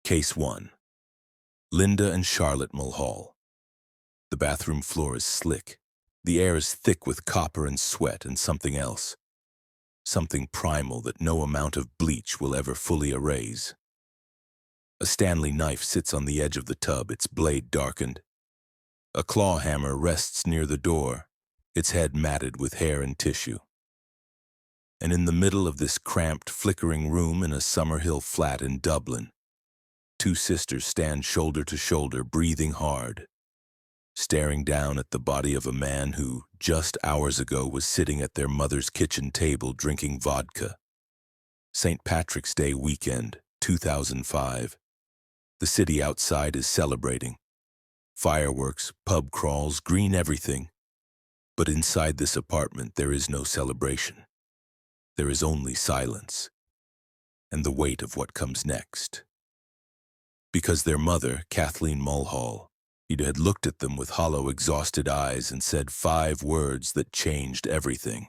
Case 1. Linda and Charlotte Mulhall. The bathroom floor is slick. The air is thick with copper and sweat and something else. Something primal that no amount of bleach will ever fully erase. A Stanley knife sits on the edge of the tub, its blade darkened. A claw hammer rests near the door, its head matted with hair and tissue. And in the middle of this cramped, flickering room in a Summerhill flat in Dublin, two sisters stand shoulder to shoulder, breathing hard, staring down at the body of a man who, just hours ago, was sitting at their mother's kitchen table drinking vodka. St. Patrick's Day weekend, 2005. The city outside is celebrating. Fireworks, pub crawls, green everything. But inside this apartment there is no celebration. There is only silence, and the weight of what comes next. Because their mother, Kathleen Mulhall, had looked at them with hollow, exhausted eyes and said 5 words that changed everything.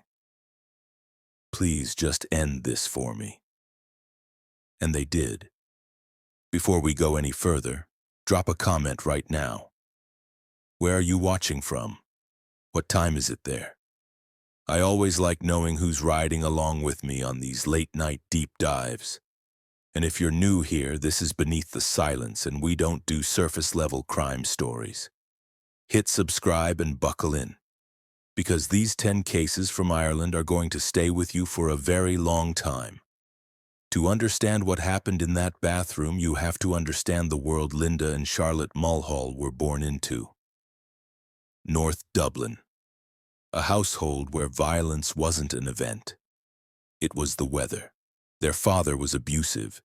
"Please just end this for me." And they did. Before we go any further, drop a comment right now. Where are you watching from? What time is it there? I always like knowing who's riding along with me on these late-night deep dives. And if you're new here, this is Beneath the Silence, and we don't do surface-level crime stories. Hit subscribe and buckle in, because these 10 cases from Ireland are going to stay with you for a very long time. To understand what happened in that bathroom, you have to understand the world Linda and Charlotte Mulhall were born into. North Dublin, a household where violence wasn't an event. It was the weather. Their father was abusive.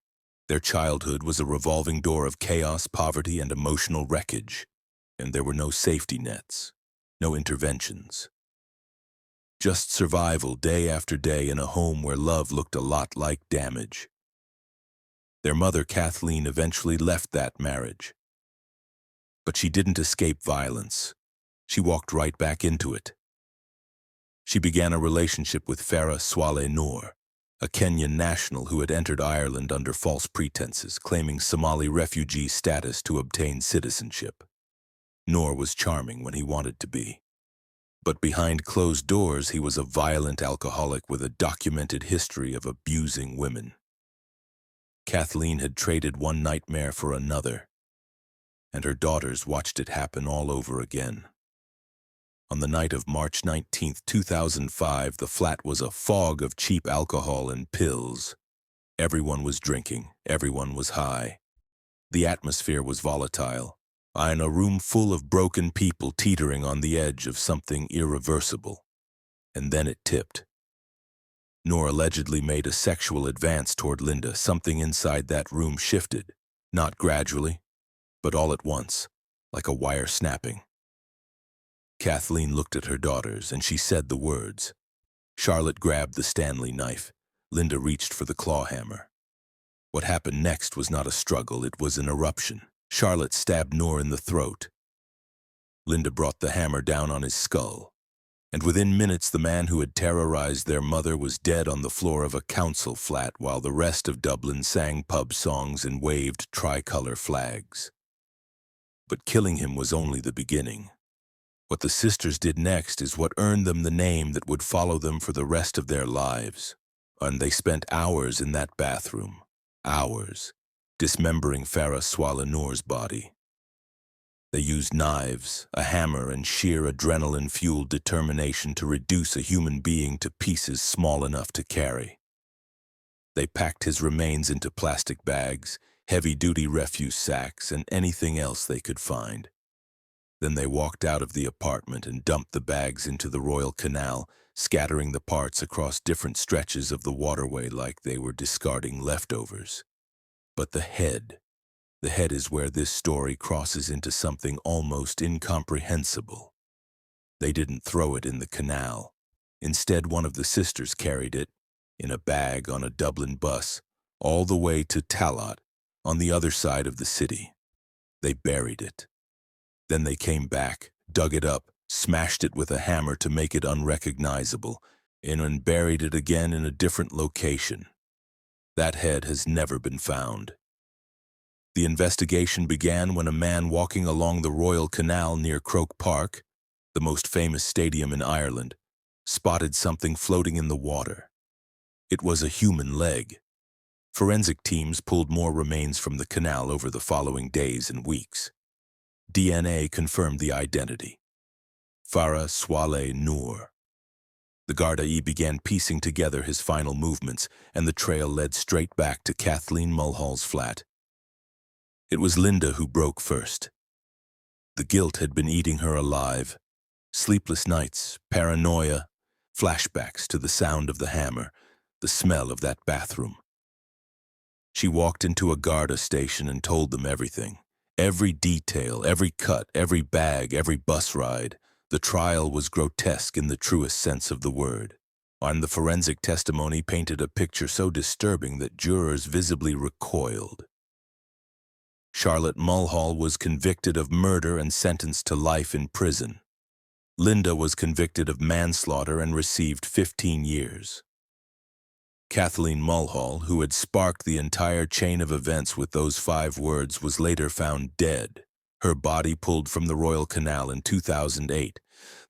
Their childhood was a revolving door of chaos, poverty, and emotional wreckage. And there were no safety nets, no interventions. Just survival day after day in a home where love looked a lot like damage. Their mother, Kathleen, eventually left that marriage. But she didn't escape violence. She walked right back into it. She began a relationship with Farah Swaleh Noor, a Kenyan national who had entered Ireland under false pretenses, claiming Somali refugee status to obtain citizenship. Noor was charming when he wanted to be. But behind closed doors, he was a violent alcoholic with a documented history of abusing women. Kathleen had traded one nightmare for another, and her daughters watched it happen all over again. On the night of March 19, 2005, the flat was a fog of cheap alcohol and pills. Everyone was drinking, everyone was high. The atmosphere was volatile, in a room full of broken people teetering on the edge of something irreversible. And then it tipped. Noor allegedly made a sexual advance toward Linda. Something inside that room shifted, not gradually, but all at once, like a wire snapping. Kathleen looked at her daughters, and she said the words. Charlotte grabbed the Stanley knife. Linda reached for the claw hammer. What happened next was not a struggle, it was an eruption. Charlotte stabbed Noor in the throat. Linda brought the hammer down on his skull, and within minutes the man who had terrorized their mother was dead on the floor of a council flat while the rest of Dublin sang pub songs and waved tricolour flags. But killing him was only the beginning. What the sisters did next is what earned them the name that would follow them for the rest of their lives. And they spent hours in that bathroom, hours, dismembering Farah Swaleh Noor's body. They used knives, a hammer, and sheer adrenaline-fueled determination to reduce a human being to pieces small enough to carry. They packed his remains into plastic bags, heavy-duty refuse sacks, and anything else they could find. Then they walked out of the apartment and dumped the bags into the Royal Canal, scattering the parts across different stretches of the waterway like they were discarding leftovers. But the head is where this story crosses into something almost incomprehensible. They didn't throw it in the canal. Instead, one of the sisters carried it, in a bag on a Dublin bus, all the way to Tallaght, on the other side of the city. They buried it. Then they came back, dug it up, smashed it with a hammer to make it unrecognizable, and buried it again in a different location. That head has never been found. The investigation began when a man walking along the Royal Canal near Croke Park, the most famous stadium in Ireland, spotted something floating in the water. It was a human leg. Forensic teams pulled more remains from the canal over the following days and weeks. DNA confirmed the identity. Farah Swaleh Noor. The Gardaí began piecing together his final movements, and the trail led straight back to Kathleen Mulhall's flat. It was Linda who broke first. The guilt had been eating her alive. Sleepless nights, paranoia, flashbacks to the sound of the hammer, the smell of that bathroom. She walked into a Garda station and told them everything. Every detail, every cut, every bag, every bus ride. The trial was grotesque in the truest sense of the word. And the forensic testimony painted a picture so disturbing that jurors visibly recoiled. Charlotte Mulhall was convicted of murder and sentenced to life in prison. Linda was convicted of manslaughter and received 15 years. Kathleen Mulhall, who had sparked the entire chain of events with those 5 words, was later found dead, her body pulled from the Royal Canal in 2008,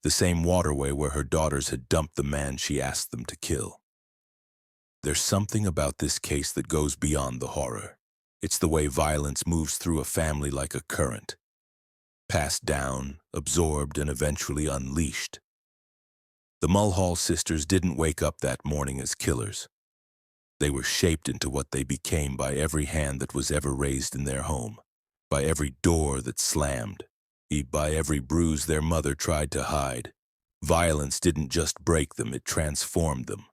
the same waterway where her daughters had dumped the man she asked them to kill. There's something about this case that goes beyond the horror. It's the way violence moves through a family like a current, passed down, absorbed, and eventually unleashed. The Mulhall sisters didn't wake up that morning as killers. They were shaped into what they became by every hand that was ever raised in their home, by every door that slammed, by every bruise their mother tried to hide. Violence didn't just break them, it transformed them.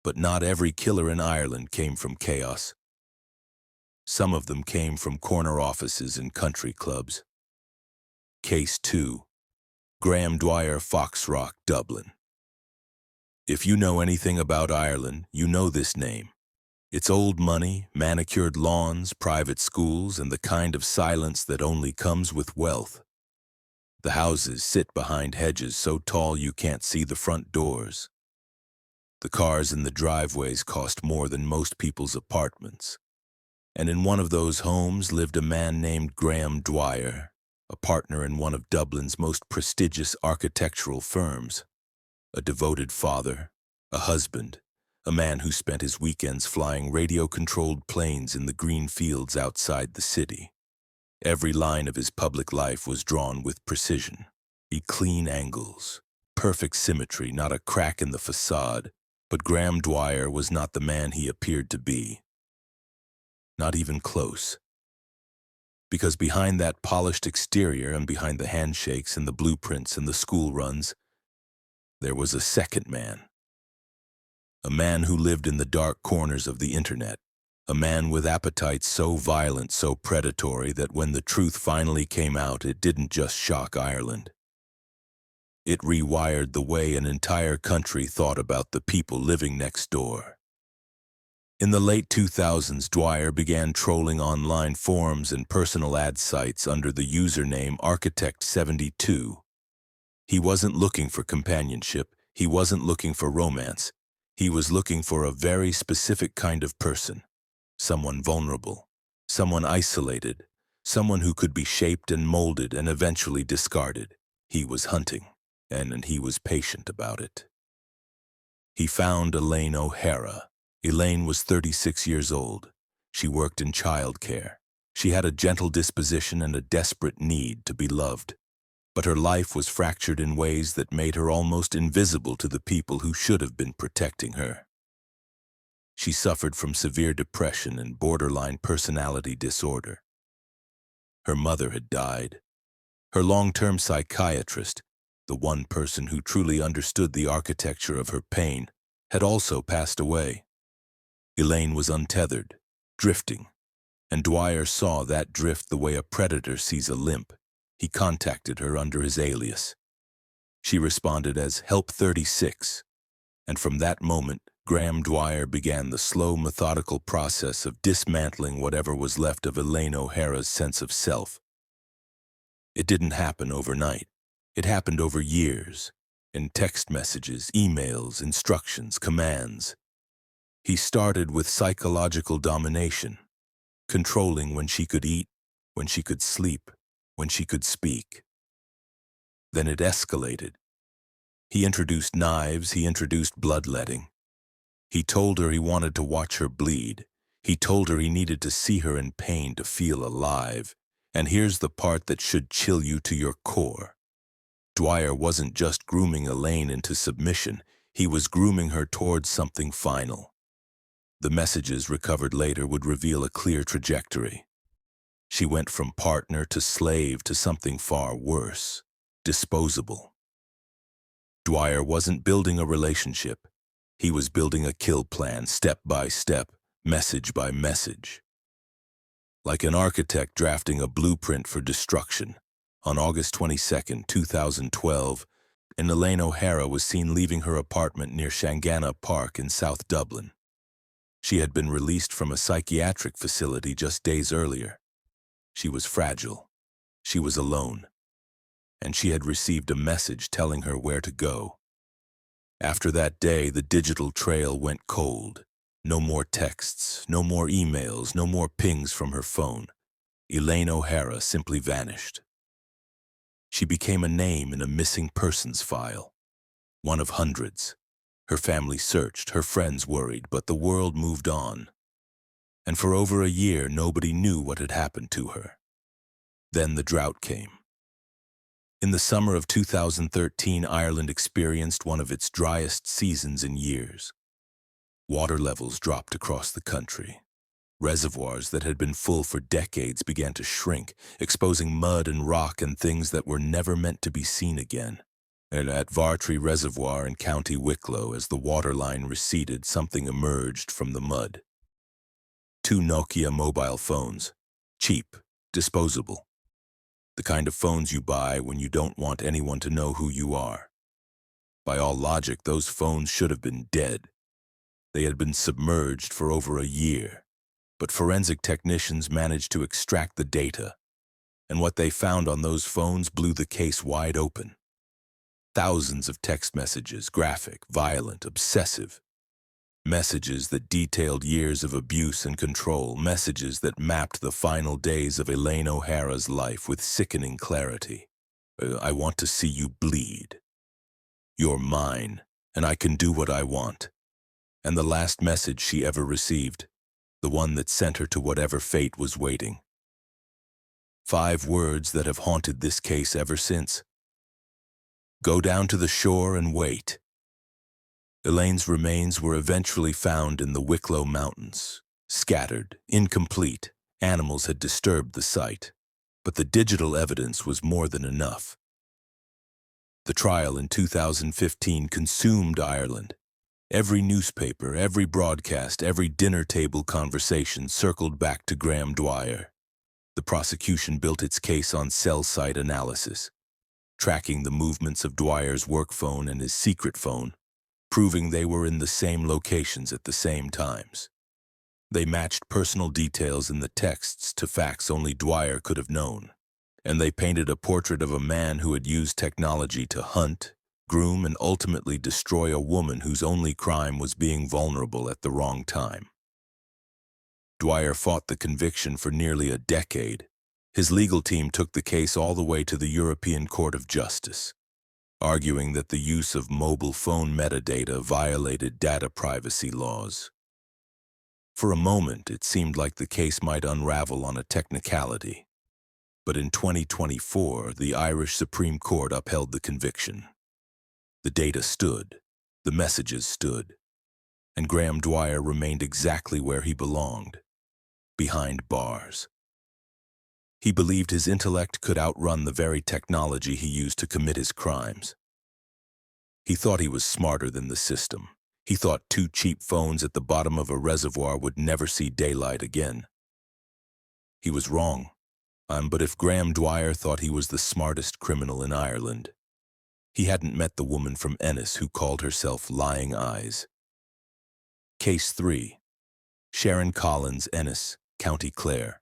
But not every killer in Ireland came from chaos. Some of them came from corner offices and country clubs. Case 2. Graham Dwyer, Foxrock, Dublin. If you know anything about Ireland, you know this name. It's old money, manicured lawns, private schools, and the kind of silence that only comes with wealth. The houses sit behind hedges so tall you can't see the front doors. The cars in the driveways cost more than most people's apartments. And in one of those homes lived a man named Graham Dwyer, a partner in one of Dublin's most prestigious architectural firms, a devoted father, a husband, a man who spent his weekends flying radio-controlled planes in the green fields outside the city. Every line of his public life was drawn with precision. Clean angles, perfect symmetry, not a crack in the facade. But Graham Dwyer was not the man he appeared to be. Not even close. Because behind that polished exterior and behind the handshakes and the blueprints and the school runs, there was a second man. A man who lived in the dark corners of the internet. A man with appetites so violent, so predatory that when the truth finally came out, it didn't just shock Ireland. It rewired the way an entire country thought about the people living next door. In the late 2000s, Dwyer began trolling online forums and personal ad sites under the username Architect72. He wasn't looking for companionship. He wasn't looking for romance. He was looking for a very specific kind of person. Someone vulnerable, someone isolated, someone who could be shaped and molded and eventually discarded. He was hunting, and he was patient about it. He found Elaine O'Hara. Elaine was 36 years old. She worked in childcare. She had a gentle disposition and a desperate need to be loved. But her life was fractured in ways that made her almost invisible to the people who should have been protecting her. She suffered from severe depression and borderline personality disorder. Her mother had died. Her long-term psychiatrist, the one person who truly understood the architecture of her pain, had also passed away. Elaine was untethered, drifting, and Dwyer saw that drift the way a predator sees a limp. He contacted her under his alias. She responded as Help 36, and from that moment, Graham Dwyer began the slow, methodical process of dismantling whatever was left of Elaine O'Hara's sense of self. It didn't happen overnight. It happened over years, in text messages, emails, instructions, commands. He started with psychological domination, controlling when she could eat, when she could sleep, when she could speak. Then it escalated. He introduced knives, he introduced bloodletting. He told her he wanted to watch her bleed. He told her he needed to see her in pain to feel alive. And here's the part that should chill you to your core. Dwyer wasn't just grooming Elaine into submission, he was grooming her towards something final. The messages recovered later would reveal a clear trajectory. She went from partner to slave to something far worse, disposable. Dwyer wasn't building a relationship. He was building a kill plan, step by step, message by message. Like an architect drafting a blueprint for destruction, on August 22, 2012, Elaine O'Hara was seen leaving her apartment near Shangana Park in South Dublin. She had been released from a psychiatric facility just days earlier. She was fragile. She was alone. And she had received a message telling her where to go. After that day, the digital trail went cold. No more texts, no more emails, no more pings from her phone. Elaine O'Hara simply vanished. She became a name in a missing persons file, one of hundreds. Her family searched, her friends worried, but the world moved on. And for over a year, nobody knew what had happened to her. Then the drought came. In the summer of 2013, Ireland experienced one of its driest seasons in years. Water levels dropped across the country. Reservoirs that had been full for decades began to shrink, exposing mud and rock and things that were never meant to be seen again. And at Vartry Reservoir in County Wicklow, as the waterline receded, something emerged from the mud. 2 Nokia mobile phones. Cheap, disposable. The kind of phones you buy when you don't want anyone to know who you are. By all logic, those phones should have been dead. They had been submerged for over a year, but forensic technicians managed to extract the data, and what they found on those phones blew the case wide open. Thousands of text messages, graphic, violent, obsessive. Messages that detailed years of abuse and control, messages that mapped the final days of Elaine O'Hara's life with sickening clarity. I want to see you bleed. You're mine, and I can do what I want. And the last message she ever received, the one that sent her to whatever fate was waiting. 5 words that have haunted this case ever since. Go down to the shore and wait. Elaine's remains were eventually found in the Wicklow Mountains. Scattered, incomplete, animals had disturbed the site, but the digital evidence was more than enough. The trial in 2015 consumed Ireland. Every newspaper, every broadcast, every dinner table conversation circled back to Graham Dwyer. The prosecution built its case on cell site analysis, tracking the movements of Dwyer's work phone and his secret phone, proving they were in the same locations at the same times. They matched personal details in the texts to facts only Dwyer could have known, and they painted a portrait of a man who had used technology to hunt, groom, and ultimately destroy a woman whose only crime was being vulnerable at the wrong time. Dwyer fought the conviction for nearly a decade. His legal team took the case all the way to the European Court of Justice, arguing that the use of mobile phone metadata violated data privacy laws. For a moment, it seemed like the case might unravel on a technicality. But in 2024, the Irish Supreme Court upheld the conviction. The data stood, the messages stood, and Graham Dwyer remained exactly where he belonged, behind bars. He believed his intellect could outrun the very technology he used to commit his crimes. He thought he was smarter than the system. He thought 2 cheap phones at the bottom of a reservoir would never see daylight again. He was wrong. But if Graham Dwyer thought he was the smartest criminal in Ireland, he hadn't met the woman from Ennis who called herself Lying Eyes. Case 3. Sharon Collins, Ennis, County Clare.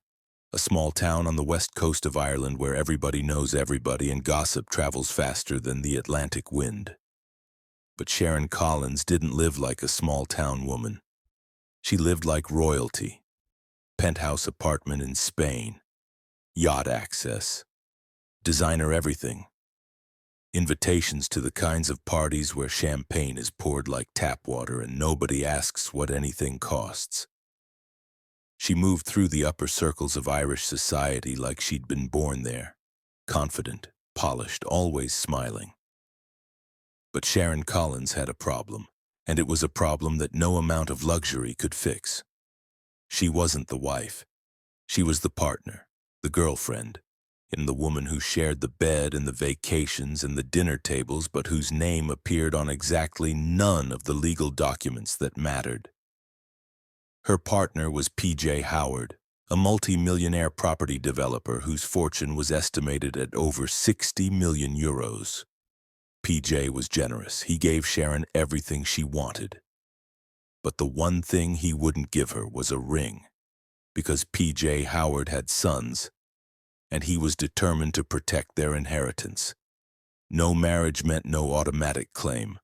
A small town on the west coast of Ireland where everybody knows everybody and gossip travels faster than the Atlantic wind. But Sharon Collins didn't live like a small town woman. She lived like royalty. penthouse apartment in Spain, yacht access, designer everything, invitations to the kinds of parties where champagne is poured like tap water and nobody asks what anything costs. She moved through the upper circles of Irish society like she'd been born there, confident, polished, always smiling. But Sharon Collins had a problem, and it was a problem that no amount of luxury could fix. She wasn't the wife. She was the partner, the girlfriend, and the woman who shared the bed and the vacations and the dinner tables, but whose name appeared on exactly none of the legal documents that mattered. Her partner was P.J. Howard, a multi-millionaire property developer whose fortune was estimated at over 60 million euros. P.J. was generous. He gave Sharon everything she wanted. But the one thing he wouldn't give her was a ring, because P.J. Howard had sons, and he was determined to protect their inheritance. No marriage meant no automatic claim,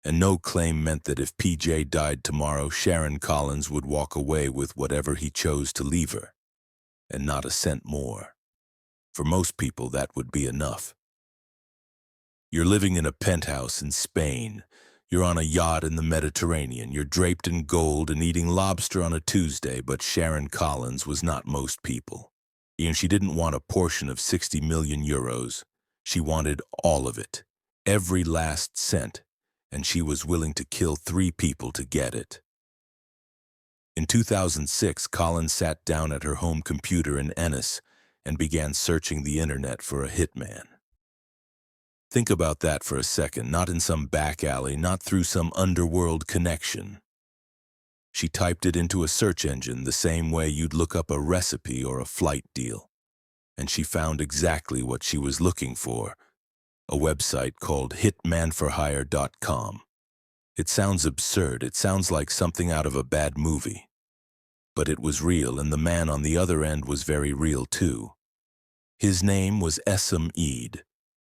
and no claim meant that if P.J. died tomorrow, Sharon Collins would walk away with whatever he chose to leave her, and not a cent more. For most people, that would be enough. You're living in a penthouse in Spain. You're on a yacht in the Mediterranean. You're draped in gold and eating lobster on a Tuesday, but Sharon Collins was not most people. And she didn't want a portion of 60 million euros. She wanted all of it, every last cent, and she was willing to kill 3 people to get it. In 2006, Colin sat down at her home computer in Ennis and began searching the internet for a hitman. Think about that for a second, not in some back alley, not through some underworld connection. She typed it into a search engine the same way you'd look up a recipe or a flight deal, and she found exactly what she was looking for, a website called hitmanforhire.com. It sounds absurd, it sounds like something out of a bad movie. But it was real, and the man on the other end was very real too. His name was Eamonn,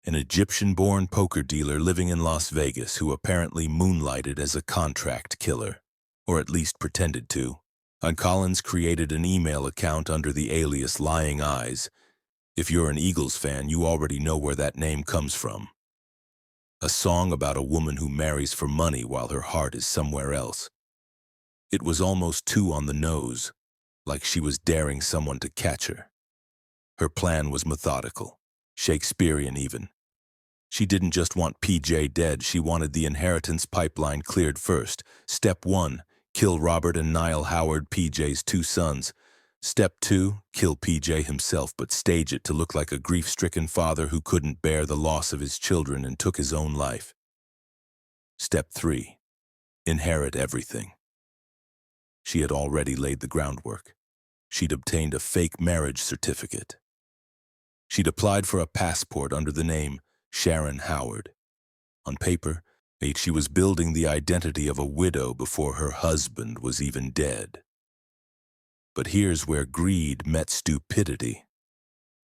an Egyptian-born poker dealer living in Las Vegas who apparently moonlighted as a contract killer, or at least pretended to. And Collins created an email account under the alias Lying Eyes. If you're an Eagles fan, you already know where that name comes from. A song about a woman who marries for money while her heart is somewhere else. It was almost too on the nose, like she was daring someone to catch her. Her plan was methodical, Shakespearean even. She didn't just want P.J. dead, she wanted the inheritance pipeline cleared first. Step 1, kill Robert and Niall Howard, P.J.'s 2 sons. Step 2, kill P.J. himself, but stage it to look like a grief-stricken father who couldn't bear the loss of his children and took his own life. Step 3, inherit everything. She had already laid the groundwork. She'd obtained a fake marriage certificate. She'd applied for a passport under the name Sharon Howard. On paper, she was building the identity of a widow before her husband was even dead. But here's where greed met stupidity.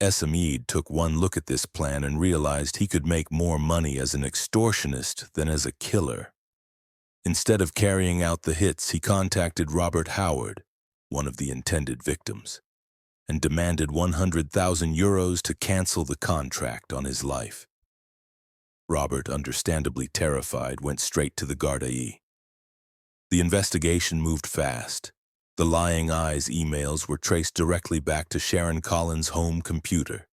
Eamonn took one look at this plan and realized he could make more money as an extortionist than as a killer. Instead of carrying out the hits, he contacted Robert Howard, one of the intended victims, and demanded 100,000 euros to cancel the contract on his life. Robert, understandably terrified, went straight to the Gardaí. The investigation moved fast. The Lying Eyes emails were traced directly back to Sharon Collins' home computer.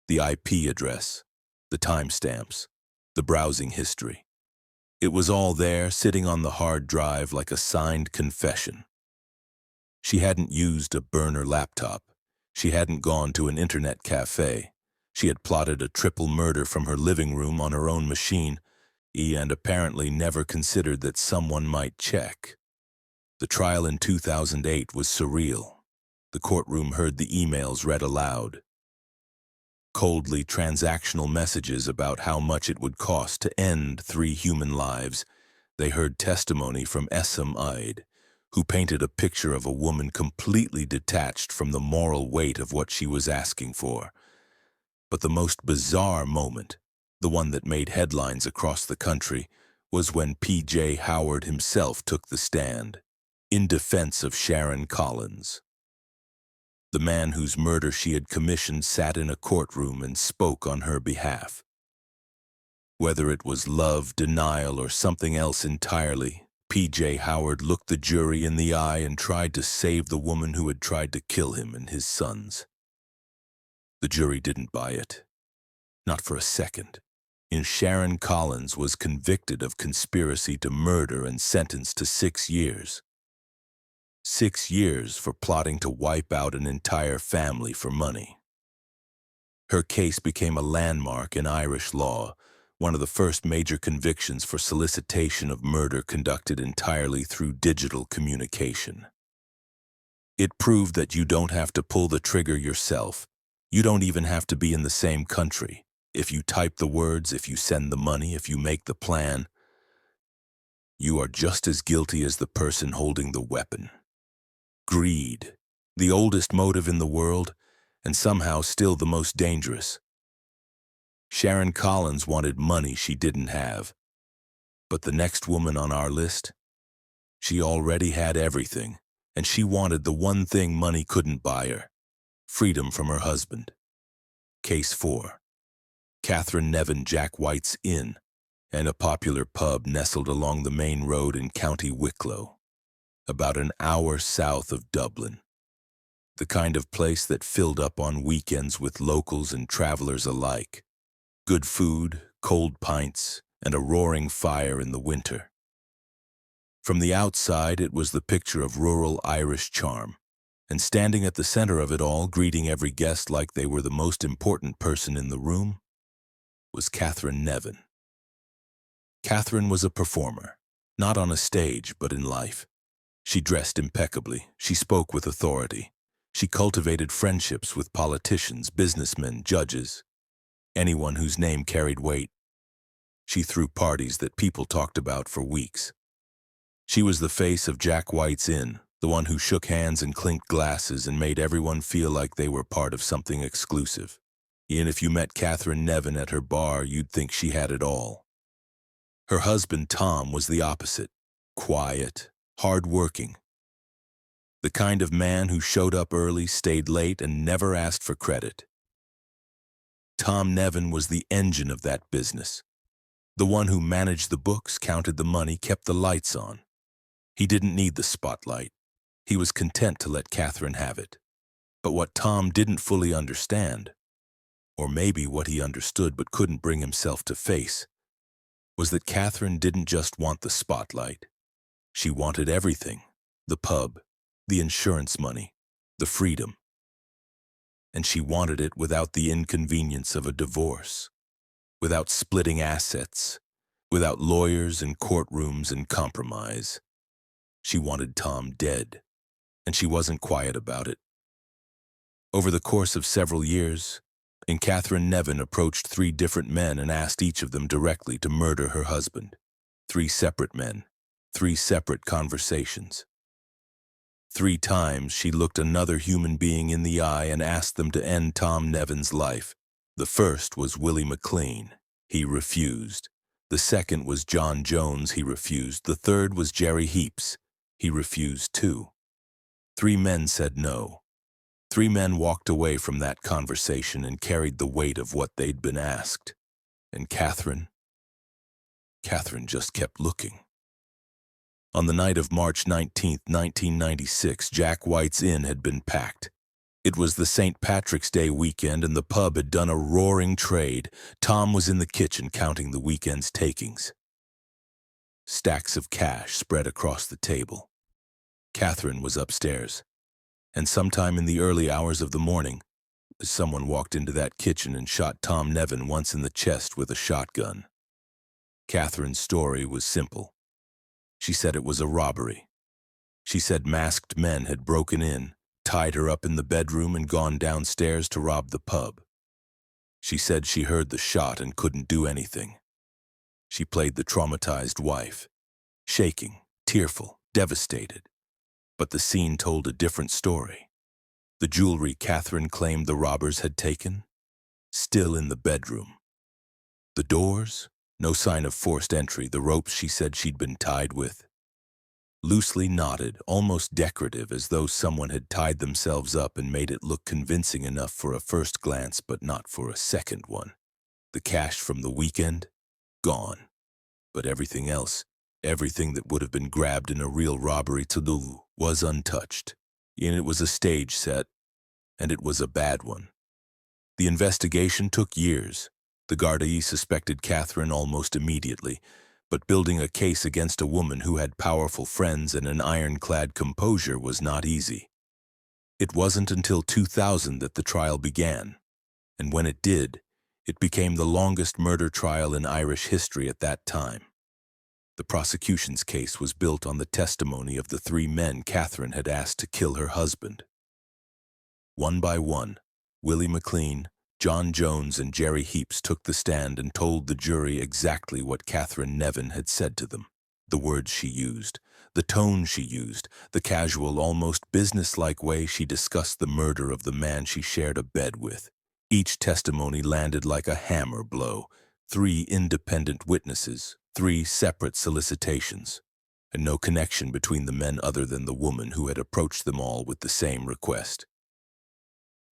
The IP address, the timestamps, the browsing history. It was all there, sitting on the hard drive like a signed confession. She hadn't used a burner laptop. She hadn't gone to an internet cafe. She had plotted a triple murder from her living room on her own machine, and apparently never considered that someone might check. The trial in 2008 was surreal. The courtroom heard the emails read aloud. Coldly transactional messages about how much it would cost to end 3 human lives. They heard testimony from Eamonn, who painted a picture of a woman completely detached from the moral weight of what she was asking for. But the most bizarre moment, the one that made headlines across the country, was when P.J. Howard himself took the stand, in defense of Sharon Collins. The man whose murder she had commissioned sat in a courtroom and spoke on her behalf. Whether it was love, denial, or something else entirely, P.J. Howard looked the jury in the eye and tried to save the woman who had tried to kill him and his sons. The jury didn't buy it. Not for a second. Sharon Collins was convicted of conspiracy to murder and sentenced to 6 years. 6 years for plotting to wipe out an entire family for money. Her case became a landmark in Irish law, one of the first major convictions for solicitation of murder conducted entirely through digital communication. It proved that you don't have to pull the trigger yourself. You don't even have to be in the same country. If you type the words, if you send the money, if you make the plan, you are just as guilty as the person holding the weapon. Greed, the oldest motive in the world, and somehow still the most dangerous. Sharon Collins wanted money she didn't have. But the next woman on our list, she already had everything, and she wanted the one thing money couldn't buy her: freedom from her husband. Case 4. Catherine Nevin, Jack White's Inn, and a popular pub nestled along the main road in County Wicklow, about an hour south of Dublin. The kind of place that filled up on weekends with locals and travelers alike. Good food, cold pints, and a roaring fire in the winter. From the outside, it was the picture of rural Irish charm, and standing at the center of it all, greeting every guest like they were the most important person in the room, was Catherine Nevin. Catherine was a performer, not on a stage, but in life. She dressed impeccably, she spoke with authority, she cultivated friendships with politicians, businessmen, judges, anyone whose name carried weight. She threw parties that people talked about for weeks. She was the face of Jack White's Inn, the one who shook hands and clinked glasses and made everyone feel like they were part of something exclusive. And if you met Catherine Nevin at her bar, you'd think she had it all. Her husband, Tom, was the opposite. Quiet, hard-working. The kind of man who showed up early, stayed late, and never asked for credit. Tom Nevin was the engine of that business. The one who managed the books, counted the money, kept the lights on. He didn't need the spotlight. He was content to let Catherine have it. But what Tom didn't fully understand, or maybe what he understood but couldn't bring himself to face, was that Catherine didn't just want the spotlight. She wanted everything: the pub, the insurance money, the freedom. And she wanted it without the inconvenience of a divorce, without splitting assets, without lawyers and courtrooms and compromise. She wanted Tom dead, and she wasn't quiet about it. Over the course of several years, Catherine Nevin approached 3 different men and asked each of them directly to murder her husband. 3 separate men, 3 separate conversations. 3 times she looked another human being in the eye and asked them to end Tom Nevin's life. The first was Willie McLean. He refused. The second was John Jones. He refused. The third was Jerry Heaps. He refused too. 3 men said no. 3 men walked away from that conversation and carried the weight of what they'd been asked. And Catherine just kept looking. On the night of March 19, 1996, Jack White's Inn had been packed. It was the St. Patrick's Day weekend and the pub had done a roaring trade. Tom was in the kitchen counting the weekend's takings. Stacks of cash spread across the table. Catherine was upstairs, and sometime in the early hours of the morning, someone walked into that kitchen and shot Tom Nevin once in the chest with a shotgun. Catherine's story was simple. She said it was a robbery. She said masked men had broken in, tied her up in the bedroom, and gone downstairs to rob the pub. She said she heard the shot and couldn't do anything. She played the traumatized wife, shaking, tearful, devastated. But the scene told a different story. The jewelry Catherine claimed the robbers had taken, still in the bedroom. The doors, no sign of forced entry. The ropes she said she'd been tied with, loosely knotted, almost decorative, as though someone had tied themselves up and made it look convincing enough for a first glance but not for a second one. The cash from the weekend? Gone. But everything else, everything that would have been grabbed in a real robbery to do, was untouched. And it was a stage set, and it was a bad one. The investigation took years. The Gardaí suspected Catherine almost immediately, but building a case against a woman who had powerful friends and an ironclad composure was not easy. It wasn't until 2000 that the trial began, and when it did, it became the longest murder trial in Irish history at that time. The prosecution's case was built on the testimony of the 3 men Catherine had asked to kill her husband. One by one, Willie McLean, John Jones, and Jerry Heaps took the stand and told the jury exactly what Catherine Nevin had said to them. The words she used, the tone she used, the casual, almost businesslike way she discussed the murder of the man she shared a bed with. Each testimony landed like a hammer blow. 3 independent witnesses, 3 separate solicitations, and no connection between the men other than the woman who had approached them all with the same request.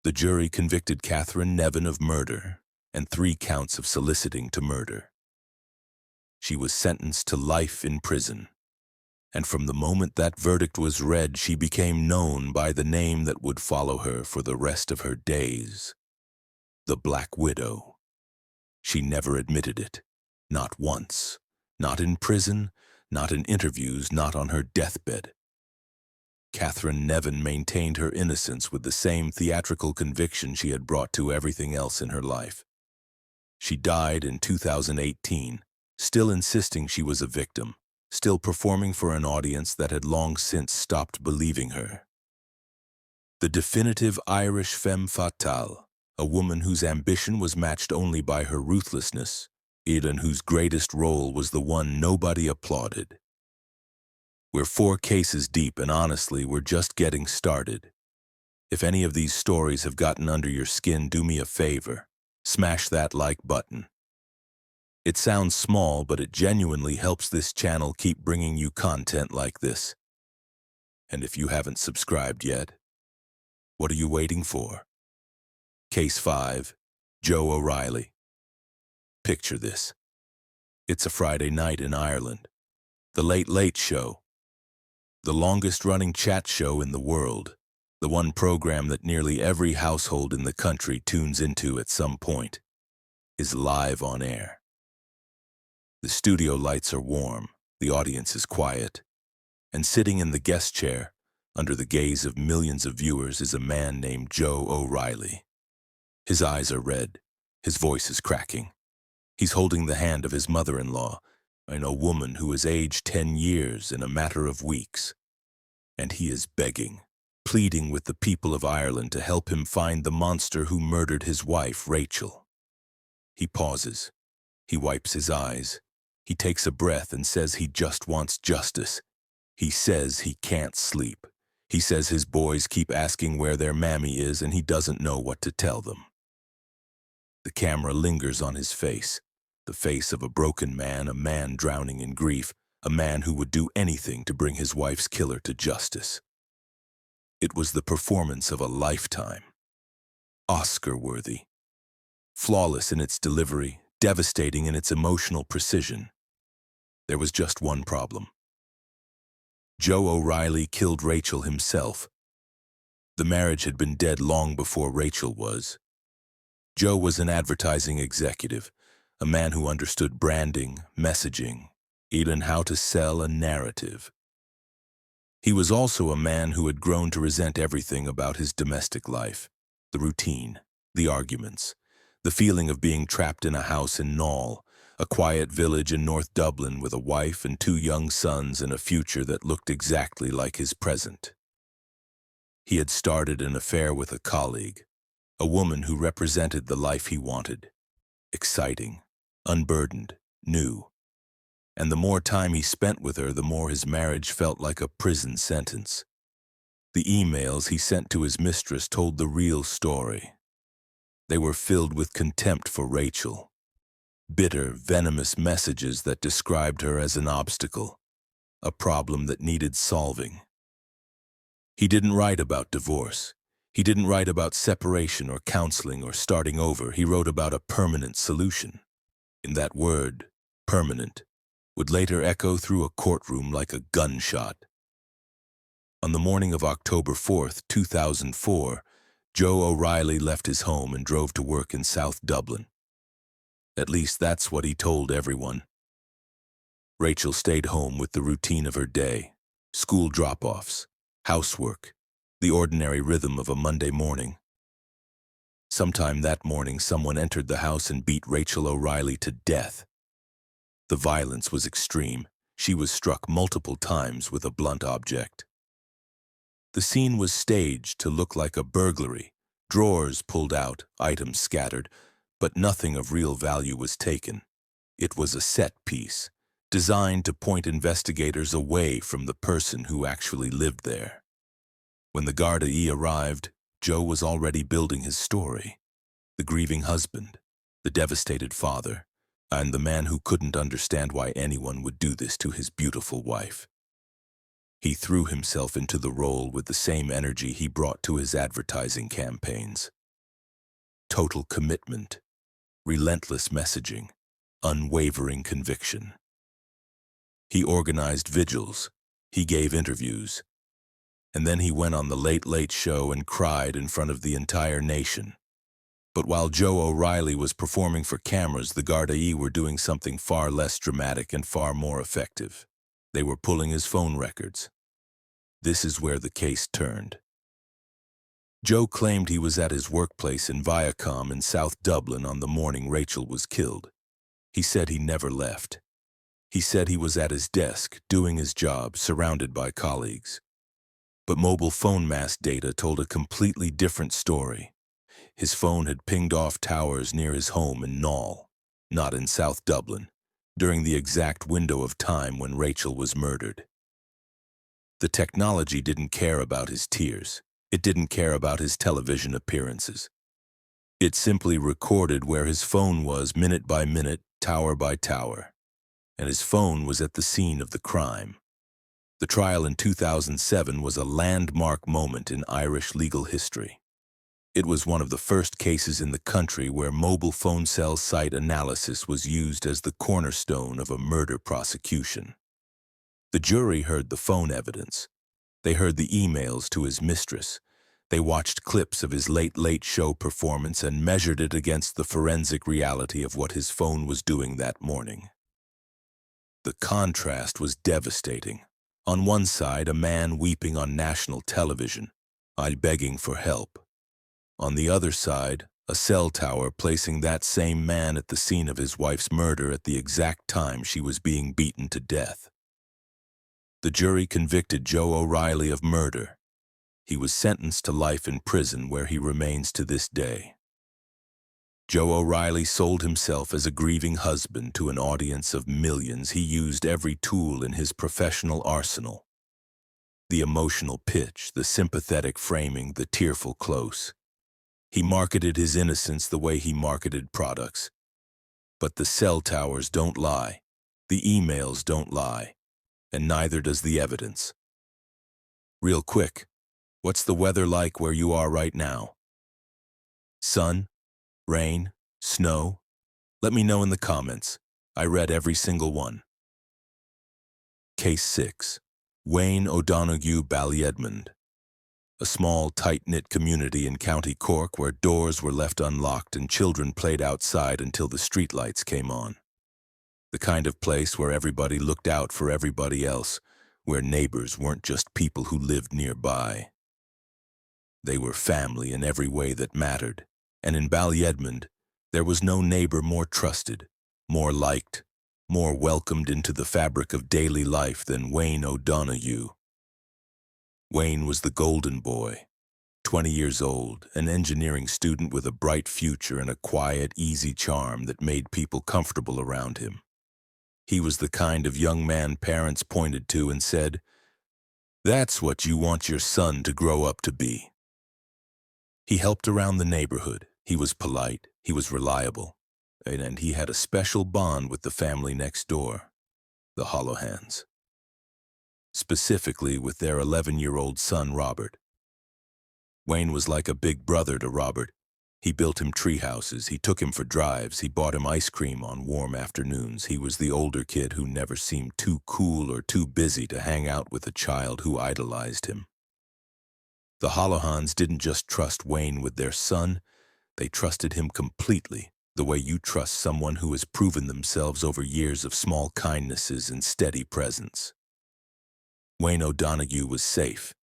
The jury convicted Catherine Nevin of murder and 3 counts of soliciting to murder. She was sentenced to life in prison, and from the moment that verdict was read, she became known by the name that would follow her for the rest of her days: the Black Widow. She never admitted it, not once, not in prison, not in interviews, not on her deathbed. Catherine Nevin maintained her innocence with the same theatrical conviction she had brought to everything else in her life. She died in 2018, still insisting she was a victim, still performing for an audience that had long since stopped believing her. The definitive Irish femme fatale, a woman whose ambition was matched only by her ruthlessness, and whose greatest role was the one nobody applauded. We're 4 cases deep, and honestly, we're just getting started. If any of these stories have gotten under your skin, do me a favor. Smash that like button. It sounds small, but it genuinely helps this channel keep bringing you content like this. And if you haven't subscribed yet, what are you waiting for? Case 5, Joe O'Reilly. Picture this. It's a Friday night in Ireland. The Late Late Show. The longest-running chat show in the world, the one program that nearly every household in the country tunes into at some point, is live on air. The studio lights are warm, the audience is quiet, and sitting in the guest chair, under the gaze of millions of viewers, is a man named Joe O'Reilly. His eyes are red, his voice is cracking. He's holding the hand of his mother-in-law, a woman who has aged 10 years in a matter of weeks. And he is begging, pleading with the people of Ireland to help him find the monster who murdered his wife, Rachel. He pauses. He wipes his eyes. He takes a breath and says he just wants justice. He says he can't sleep. He says his boys keep asking where their mammy is and he doesn't know what to tell them. The camera lingers on his face, the face of a broken man, a man drowning in grief, a man who would do anything to bring his wife's killer to justice. It was the performance of a lifetime. Oscar-worthy. Flawless in its delivery, devastating in its emotional precision. There was just one problem. Joe O'Reilly killed Rachel himself. The marriage had been dead long before Rachel was. Joe was an advertising executive, a man who understood branding, messaging, even how to sell a narrative. He was also a man who had grown to resent everything about his domestic life, the routine, the arguments, the feeling of being trapped in a house in Null, a quiet village in North Dublin with a wife and 2 young sons and a future that looked exactly like his present. He had started an affair with a colleague, a woman who represented the life he wanted. Exciting, unburdened, new. And the more time he spent with her, the more his marriage felt like a prison sentence. The emails he sent to his mistress told the real story. They were filled with contempt for Rachel. Bitter, venomous messages that described her as an obstacle. a problem that needed solving. He didn't write about divorce. He didn't write about separation or counseling or starting over. He wrote about a permanent solution. And that word, permanent, would later echo through a courtroom like a gunshot. On the morning of October 4th, 2004, Joe O'Reilly left his home and drove to work in South Dublin. At least that's what he told everyone. Rachel stayed home with the routine of her day, school drop-offs, housework, the ordinary rhythm of a Monday morning. Sometime that morning, someone entered the house and beat Rachel O'Reilly to death. The violence was extreme. She was struck multiple times with a blunt object. The scene was staged to look like a burglary. Drawers pulled out, items scattered, but nothing of real value was taken. It was a set piece, designed to point investigators away from the person who actually lived there. When the Gardaí arrived, Joe was already building his story. The grieving husband, the devastated father, and the man who couldn't understand why anyone would do this to his beautiful wife. He threw himself into the role with the same energy he brought to his advertising campaigns. Total commitment, relentless messaging, unwavering conviction. He organized vigils, he gave interviews, and then he went on the Late Late Show and cried in front of the entire nation. But while Joe O'Reilly was performing for cameras, the Gardaí were doing something far less dramatic and far more effective. They were pulling his phone records. This is where the case turned. Joe claimed he was at his workplace in Viacom in South Dublin on the morning Rachel was killed. He said he never left. He said he was at his desk, doing his job, surrounded by colleagues. But mobile phone mast data told a completely different story. His phone had pinged off towers near his home in Null, not in South Dublin, during the exact window of time when Rachel was murdered. The technology didn't care about his tears. It didn't care about his television appearances. It simply recorded where his phone was minute by minute, tower by tower. And his phone was at the scene of the crime. The trial in 2007 was a landmark moment in Irish legal history. It was one of the first cases in the country where mobile phone cell site analysis was used as the cornerstone of a murder prosecution. The jury heard the phone evidence. They heard the emails to his mistress. They watched clips of his Late Late Show performance and measured it against the forensic reality of what his phone was doing that morning. The contrast was devastating. On one side, a man weeping on national television, begging for help. On the other side, a cell tower placing that same man at the scene of his wife's murder at the exact time she was being beaten to death. The jury convicted Joe O'Reilly of murder. He was sentenced to life in prison where he remains to this day. Joe O'Reilly sold himself as a grieving husband to an audience of millions. He used every tool in his professional arsenal. The emotional pitch, the sympathetic framing, the tearful close. He marketed his innocence the way he marketed products. But the cell towers don't lie. The emails don't lie. And neither does the evidence. Real quick, what's the weather like where you are right now? Sun? Rain? Snow? Let me know in the comments. I read every single one. Case 6. Wayne O'Donoghue Ballyedmond. A small, tight-knit community in County Cork where doors were left unlocked and children played outside until the streetlights came on. The kind of place where everybody looked out for everybody else, where neighbors weren't just people who lived nearby. They were family in every way that mattered, and in Ballyedmond, there was no neighbor more trusted, more liked, more welcomed into the fabric of daily life than Wayne O'Donoghue. Wayne was the golden boy, 20 years old, an engineering student with a bright future and a quiet, easy charm that made people comfortable around him. He was the kind of young man parents pointed to and said, "That's what you want your son to grow up to be." He helped around the neighborhood. He was polite. He was reliable. And he had a special bond with the family next door, the Holohans. specifically with their 11-year-old son, Robert. Wayne was like a big brother to Robert. He built him tree houses, he took him for drives, he bought him ice cream on warm afternoons. He was the older kid who never seemed too cool or too busy to hang out with a child who idolized him. The Holohans didn't just trust Wayne with their son, they trusted him completely, the way you trust someone who has proven themselves over years of small kindnesses and steady presence. Wayne O'Donoghue was safe.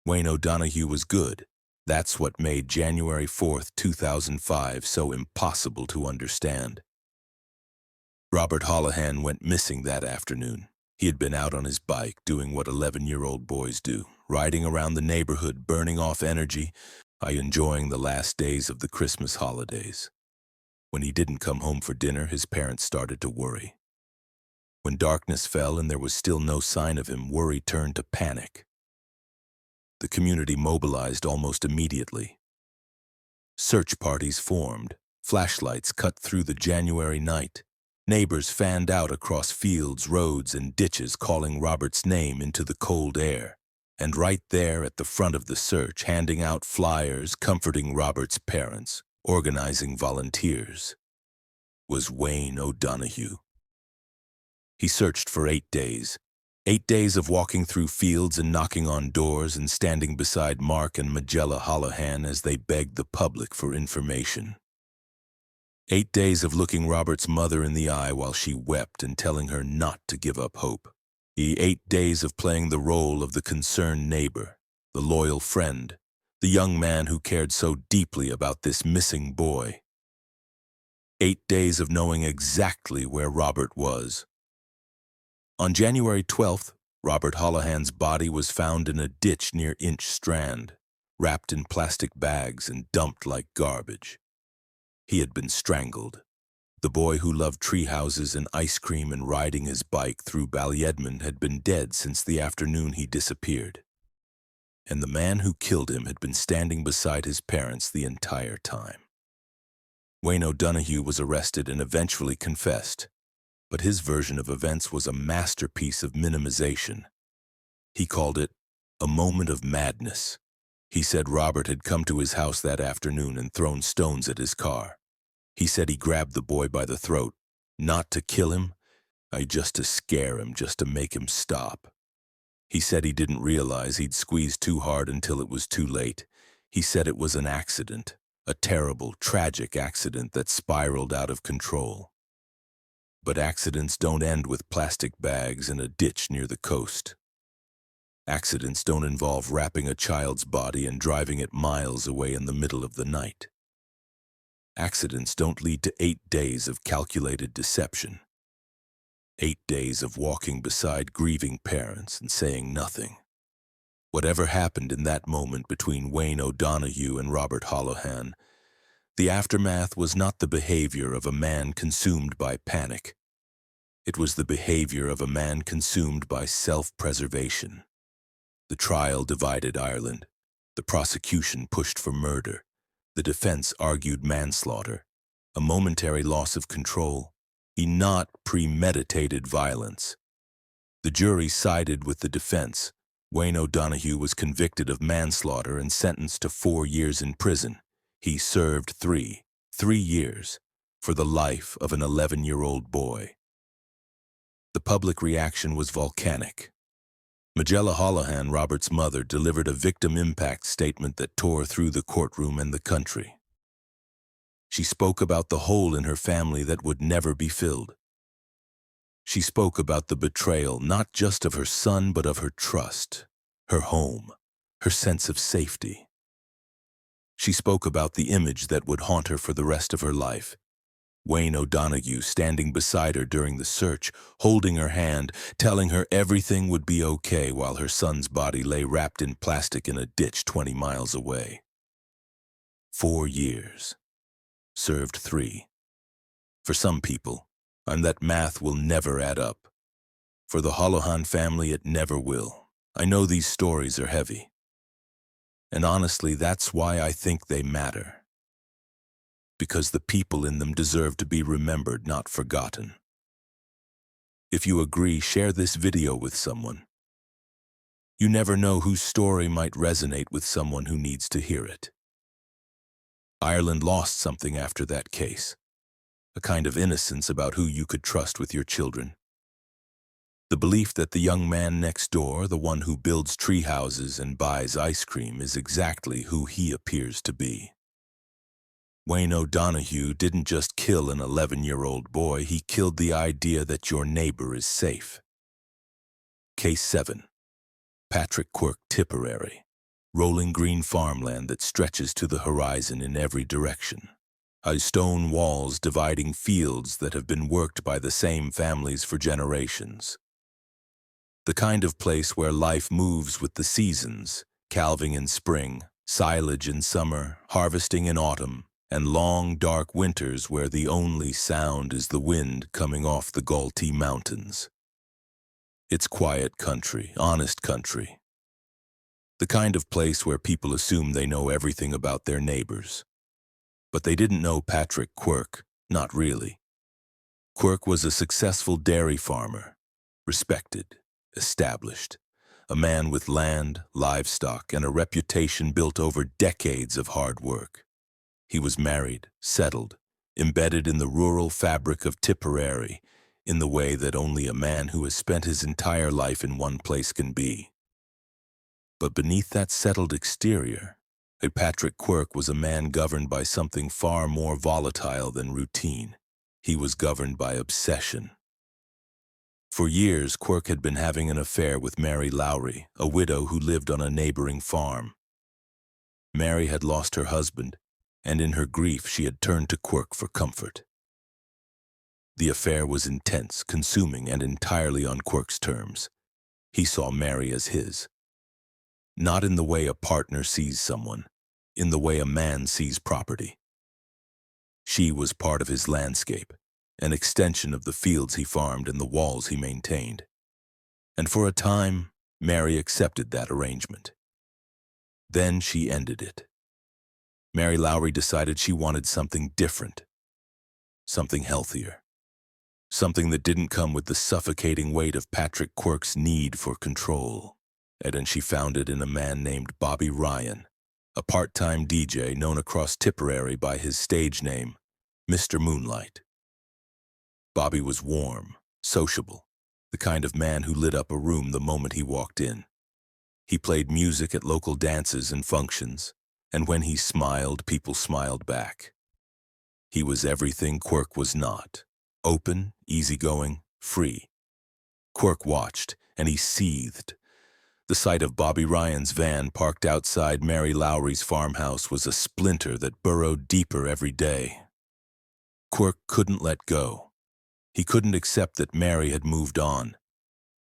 Wayne O'Donoghue was good. That's what made January 4th, 2005 so impossible to understand. Robert Holohan went missing that afternoon. He had been out on his bike doing what 11-year-old boys do, riding around the neighborhood, burning off energy, by enjoying the last days of the Christmas holidays. When he didn't come home for dinner, his parents started to worry. When darkness fell and there was still no sign of him, worry turned to panic. The community mobilized almost immediately. Search parties formed, flashlights cut through the January night. Neighbors fanned out across fields, roads, and ditches calling Robert's name into the cold air. And right there at the front of the search, handing out flyers, comforting Robert's parents, organizing volunteers, was Wayne O'Donoghue. He searched for 8 days. 8 days of walking through fields and knocking on doors and standing beside Mark and Magella Holohan as they begged the public for information. 8 days of looking Robert's mother in the eye while she wept and telling her not to give up hope. 8 days of playing the role of the concerned neighbor, the loyal friend, the young man who cared so deeply about this missing boy. 8 days of knowing exactly where Robert was. On January 12th, Robert Holohan's body was found in a ditch near Inch Strand, wrapped in plastic bags and dumped like garbage. He had been strangled. The boy who loved tree houses and ice cream and riding his bike through Ballyedmond had been dead since the afternoon he disappeared. And the man who killed him had been standing beside his parents the entire time. Wayne O'Donoghue was arrested and eventually confessed, but his version of events was a masterpiece of minimization. He called it a moment of madness. He said Robert had come to his house that afternoon and thrown stones at his car. He said he grabbed the boy by the throat, not to kill him, just to scare him, just to make him stop. He said he didn't realize he'd squeezed too hard until it was too late. He said it was an accident, a terrible, tragic accident that spiraled out of control. But accidents don't end with plastic bags in a ditch near the coast. Accidents don't involve wrapping a child's body and driving it miles away in the middle of the night. Accidents don't lead to 8 days of calculated deception. 8 days of walking beside grieving parents and saying nothing. Whatever happened in that moment between Wayne O'Donoghue and Robert Holohan, the aftermath was not the behavior of a man consumed by panic. It was the behavior of a man consumed by self-preservation. The trial divided Ireland. The prosecution pushed for murder. The defense argued manslaughter, a momentary loss of control, not premeditated violence. The jury sided with the defense. Wayne O'Donoghue was convicted of manslaughter and sentenced to 4 years in prison. He served 3 years, for the life of an 11-year-old boy. The public reaction was volcanic. Magella Holohan, Robert's mother, delivered a victim impact statement that tore through the courtroom and the country. She spoke about the hole in her family that would never be filled. She spoke about the betrayal not just of her son but of her trust, her home, her sense of safety. She spoke about the image that would haunt her for the rest of her life. Wayne O'Donoghue standing beside her during the search, holding her hand, telling her everything would be okay while her son's body lay wrapped in plastic in a ditch 20 miles away. 4 years. Served 3. For some people, and that math will never add up. For the Holohan family, it never will. I know these stories are heavy. And honestly, that's why I think they matter. Because the people in them deserve to be remembered, not forgotten. If you agree, share this video with someone. You never know whose story might resonate with someone who needs to hear it. Ireland lost something after that case, a kind of innocence about who you could trust with your children. The belief that the young man next door, the one who builds tree houses and buys ice cream, is exactly who he appears to be. Wayne O'Donoghue didn't just kill an 11-year-old boy, he killed the idea that your neighbor is safe. Case 7. Patrick Quirke, Tipperary. Rolling green farmland that stretches to the horizon in every direction. Stone walls dividing fields that have been worked by the same families for generations. The kind of place where life moves with the seasons, calving in spring, silage in summer, harvesting in autumn, and long, dark winters where the only sound is the wind coming off the Galtee Mountains. It's quiet country, honest country. The kind of place where people assume they know everything about their neighbors. But they didn't know Patrick Quirke, not really. Quirke was a successful dairy farmer, respected, established, a man with land, livestock, and a reputation built over decades of hard work. He was married, settled, embedded in the rural fabric of Tipperary in the way that only a man who has spent his entire life in one place can be. But beneath that settled exterior, Patrick Quirke was a man governed by something far more volatile than routine. He was governed by obsession. For years, Quirke had been having an affair with Mary Lowry, a widow who lived on a neighboring farm. Mary had lost her husband, and in her grief she had turned to Quirke for comfort. The affair was intense, consuming, and entirely on Quirke's terms. He saw Mary as his. Not in the way a partner sees someone, in the way a man sees property. She was part of his landscape, an extension of the fields he farmed and the walls he maintained. And for a time, Mary accepted that arrangement. Then she ended it. Mary Lowry decided she wanted something different, something healthier, something that didn't come with the suffocating weight of Patrick Quirke's need for control. And she found it in a man named Bobby Ryan, a part-time DJ known across Tipperary by his stage name, Mr. Moonlight. Bobby was warm, sociable, the kind of man who lit up a room the moment he walked in. He played music at local dances and functions, and when he smiled, people smiled back. He was everything Quirke was not: open, easygoing, free. Quirke watched, and he seethed. The sight of Bobby Ryan's van parked outside Mary Lowry's farmhouse was a splinter that burrowed deeper every day. Quirke couldn't let go. He couldn't accept that Mary had moved on,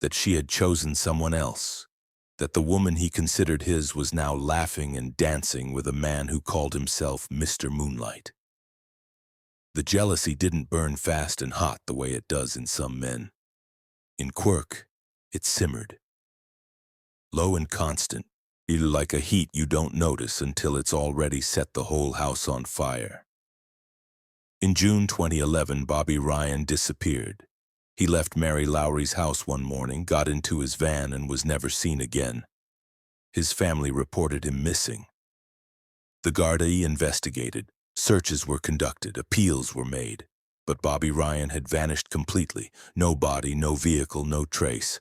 that she had chosen someone else, that the woman he considered his was now laughing and dancing with a man who called himself Mr. Moonlight. The jealousy didn't burn fast and hot the way it does in some men. In Quirke, it simmered. Low and constant, like a heat you don't notice until it's already set the whole house on fire. In June 2011, Bobby Ryan disappeared. He left Mary Lowry's house one morning, got into his van, and was never seen again. His family reported him missing. The Gardaí investigated, searches were conducted, appeals were made, but Bobby Ryan had vanished completely. No body, no vehicle, no trace.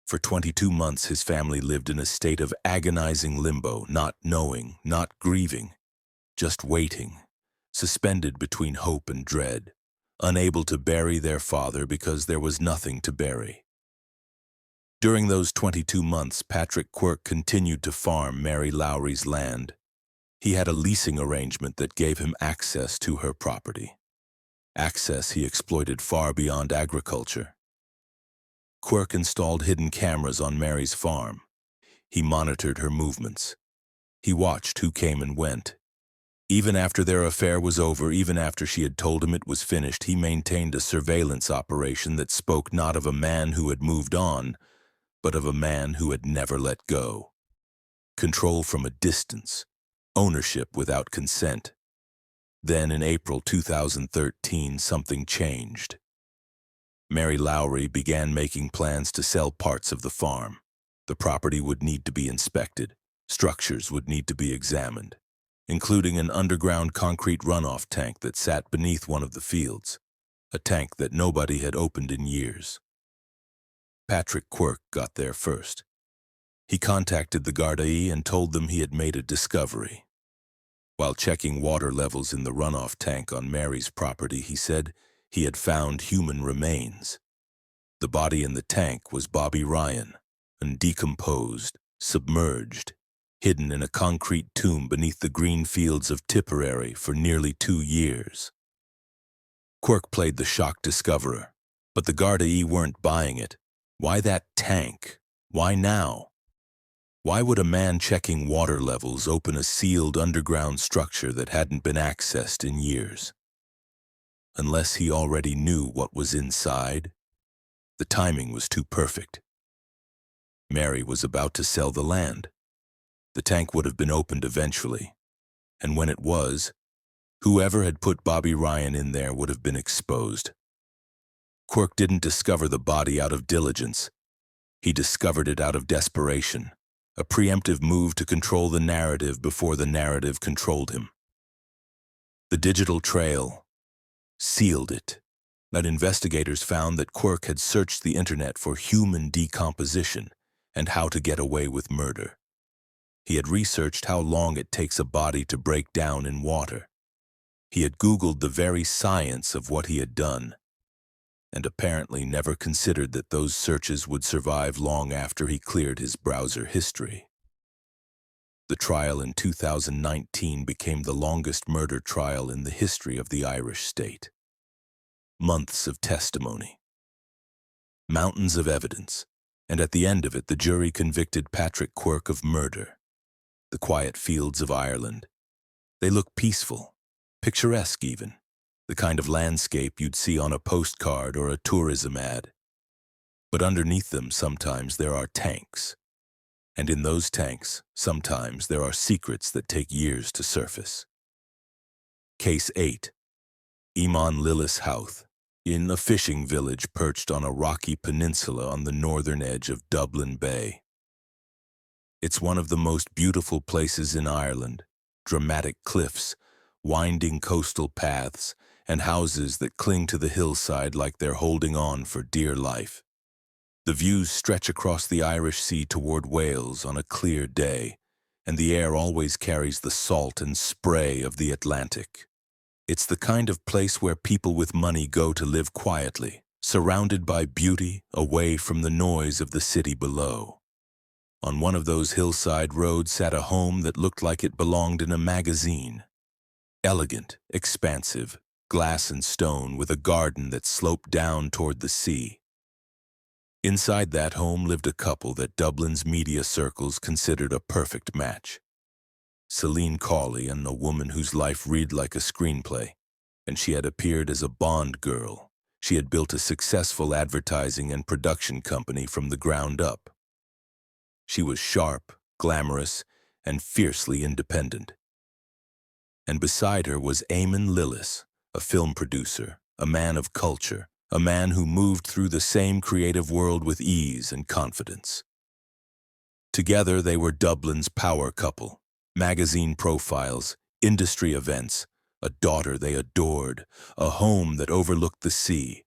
For 22 months, his family lived in a state of agonizing limbo, not knowing, not grieving, just waiting, suspended between hope and dread, unable to bury their father because there was nothing to bury. During those 22 months, Patrick Quirke continued to farm Mary Lowry's land. He had a leasing arrangement that gave him access to her property. Access he exploited far beyond agriculture. Quirke installed hidden cameras on Mary's farm. He monitored her movements. He watched who came and went. Even after their affair was over, even after she had told him it was finished, he maintained a surveillance operation that spoke not of a man who had moved on, but of a man who had never let go. Control from a distance, ownership without consent. Then in April 2013, something changed. Mary Lowry began making plans to sell parts of the farm. The property would need to be inspected. Structures would need to be examined, including an underground concrete runoff tank that sat beneath one of the fields, a tank that nobody had opened in years. Patrick Quirke got there first. He contacted the Gardaí and told them he had made a discovery. While checking water levels in the runoff tank on Mary's property, he said he had found human remains. The body in the tank was Bobby Ryan, undecomposed, submerged, hidden in a concrete tomb beneath the green fields of Tipperary for nearly 2 years. Quirke played the shock discoverer, but the Gardaí weren't buying it. Why that tank? Why now? Why would a man checking water levels open a sealed underground structure that hadn't been accessed in years? Unless he already knew what was inside? The timing was too perfect. Mary was about to sell the land. The tank would have been opened eventually, and when it was, whoever had put Bobby Ryan in there would have been exposed. Quirke didn't discover the body out of diligence. He discovered it out of desperation, a preemptive move to control the narrative before the narrative controlled him. The digital trail sealed it. But investigators found that Quirke had searched the internet for human decomposition and how to get away with murder. He had researched how long it takes a body to break down in water. He had Googled the very science of what he had done, and apparently never considered that those searches would survive long after he cleared his browser history. The trial in 2019 became the longest murder trial in the history of the Irish state. Months of testimony, mountains of evidence, and at the end of it the jury convicted Patrick Quirke of murder. The quiet fields of Ireland. They look peaceful, picturesque even, the kind of landscape you'd see on a postcard or a tourism ad. But underneath them sometimes there are tanks, and in those tanks sometimes there are secrets that take years to surface. Case 8. Eamonn Lillis Howth, in a fishing village perched on a rocky peninsula on the northern edge of Dublin Bay. It's one of the most beautiful places in Ireland, dramatic cliffs, winding coastal paths, and houses that cling to the hillside like they're holding on for dear life. The views stretch across the Irish Sea toward Wales on a clear day, and the air always carries the salt and spray of the Atlantic. It's the kind of place where people with money go to live quietly, surrounded by beauty, away from the noise of the city below. On one of those hillside roads sat a home that looked like it belonged in a magazine. Elegant, expansive, glass and stone with a garden that sloped down toward the sea. Inside that home lived a couple that Dublin's media circles considered a perfect match. Celine Cawley and a woman whose life read like a screenplay, and she had appeared as a Bond girl. She had built a successful advertising and production company from the ground up. She was sharp, glamorous, and fiercely independent. And beside her was Eamonn Lillis, a film producer, a man of culture, a man who moved through the same creative world with ease and confidence. Together they were Dublin's power couple. Magazine profiles, industry events, a daughter they adored, a home that overlooked the sea.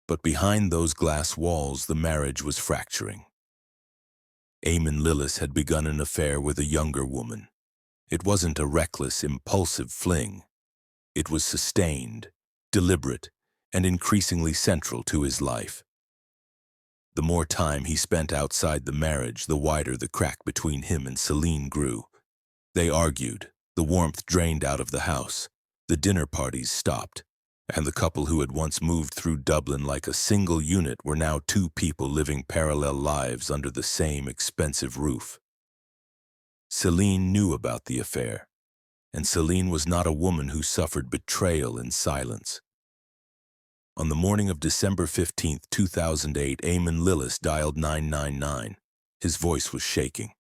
But behind those glass walls, the marriage was fracturing. Eamonn Lillis had begun an affair with a younger woman. It wasn't a reckless, impulsive fling. It was sustained, deliberate, and increasingly central to his life. The more time he spent outside the marriage, the wider the crack between him and Celine grew. They argued, the warmth drained out of the house, the dinner parties stopped, and the couple who had once moved through Dublin like a single unit were now two people living parallel lives under the same expensive roof. Celine knew about the affair, and Celine was not a woman who suffered betrayal in silence. On the morning of December 15, 2008, Eamonn Lillis dialed 999. His voice was shaking.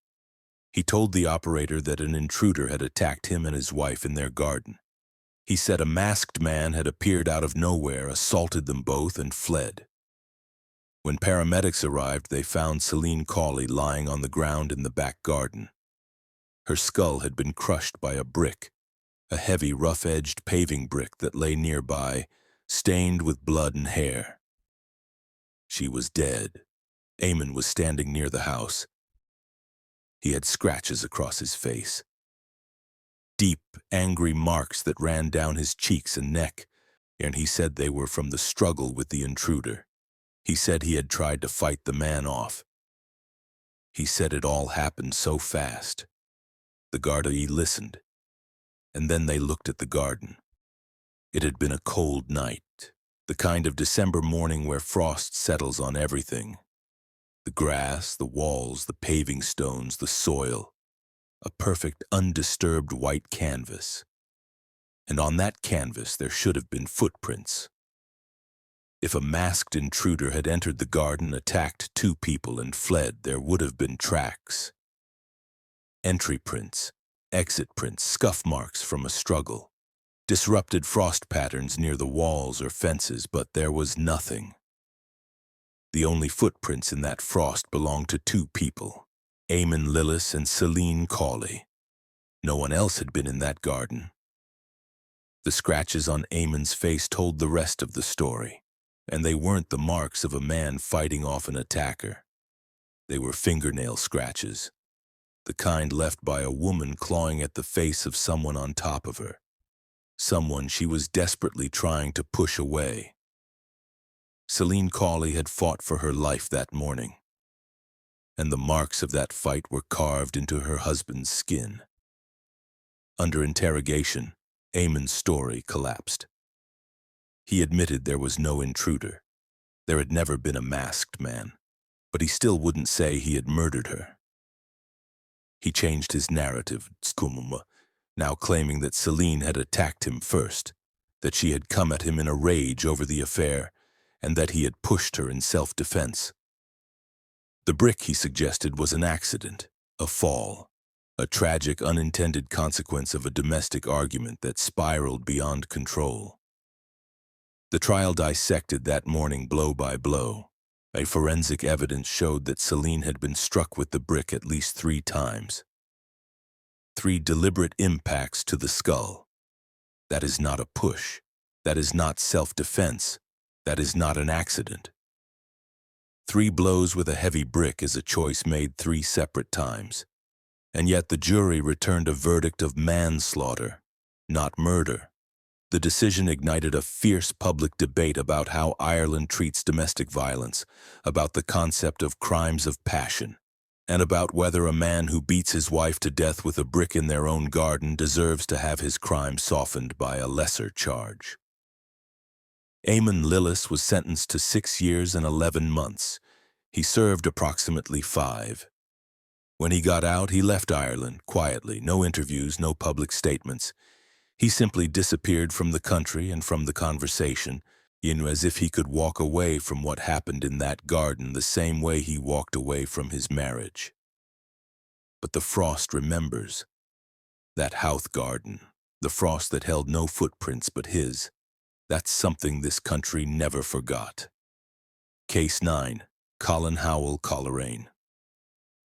He told the operator that an intruder had attacked him and his wife in their garden. He said a masked man had appeared out of nowhere, assaulted them both, and fled. When paramedics arrived, they found Sharon Collins lying on the ground in the back garden. Her skull had been crushed by a brick, a heavy, rough-edged paving brick that lay nearby, stained with blood and hair. She was dead. Eamonn was standing near the house. He had scratches across his face. Deep, angry marks that ran down his cheeks and neck, and he said they were from the struggle with the intruder. He said he had tried to fight the man off. He said it all happened so fast. The gardaí listened, and then they looked at the garden. It had been a cold night, the kind of December morning where frost settles on everything. The grass, the walls, the paving stones, the soil, a perfect undisturbed white canvas. And on that canvas there should have been footprints. If a masked intruder had entered the garden, attacked two people, and fled, there would have been tracks. Entry prints, exit prints, scuff marks from a struggle, disrupted frost patterns near the walls or fences, but there was nothing. The only footprints in that frost belonged to two people, Eamonn Lillis and Sharon Collins. No one else had been in that garden. The scratches on Eamonn's face told the rest of the story, and they weren't the marks of a man fighting off an attacker. They were fingernail scratches, the kind left by a woman clawing at the face of someone on top of her, someone she was desperately trying to push away. Sharon Collins had fought for her life that morning, and the marks of that fight were carved into her husband's skin. Under interrogation, Eamonn's story collapsed. He admitted there was no intruder. There had never been a masked man, but he still wouldn't say he had murdered her. He changed his narrative, now claiming that Sharon had attacked him first, that she had come at him in a rage over the affair, and that he had pushed her in self-defense. The brick, he suggested, was an accident, a fall, a tragic unintended consequence of a domestic argument that spiraled beyond control. The trial dissected that morning blow by blow. A forensic evidence showed that Sharon had been struck with the brick at least 3 times. 3 deliberate impacts to the skull. That is not a push. That is not self-defense. That is not an accident. 3 blows with a heavy brick is a choice made 3 separate times. And yet the jury returned a verdict of manslaughter, not murder. The decision ignited a fierce public debate about how Ireland treats domestic violence, about the concept of crimes of passion, and about whether a man who beats his wife to death with a brick in their own garden deserves to have his crime softened by a lesser charge. Eamonn Lillis was sentenced to 6 years and 11 months. He served approximately 5. When he got out, he left Ireland quietly, no interviews, no public statements. He simply disappeared from the country and from the conversation, as if he could walk away from what happened in that garden the same way he walked away from his marriage. But the frost remembers. That Howth garden, the frost that held no footprints but his, that's something this country never forgot. Case 9, Colin Howell, Coleraine.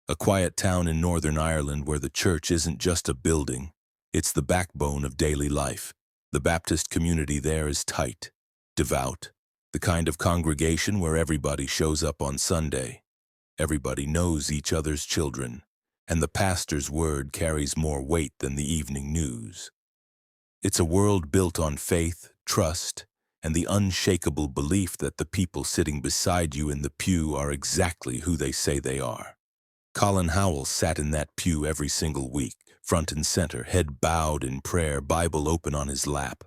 A quiet town in Northern Ireland where the church isn't just a building, it's the backbone of daily life. The Baptist community there is tight, devout, the kind of congregation where everybody shows up on Sunday. Everybody knows each other's children, and the pastor's word carries more weight than the evening news. It's a world built on faith, trust, and the unshakable belief that the people sitting beside you in the pew are exactly who they say they are. Colin Howell sat in that pew every single week, front and center, head bowed in prayer, Bible open on his lap.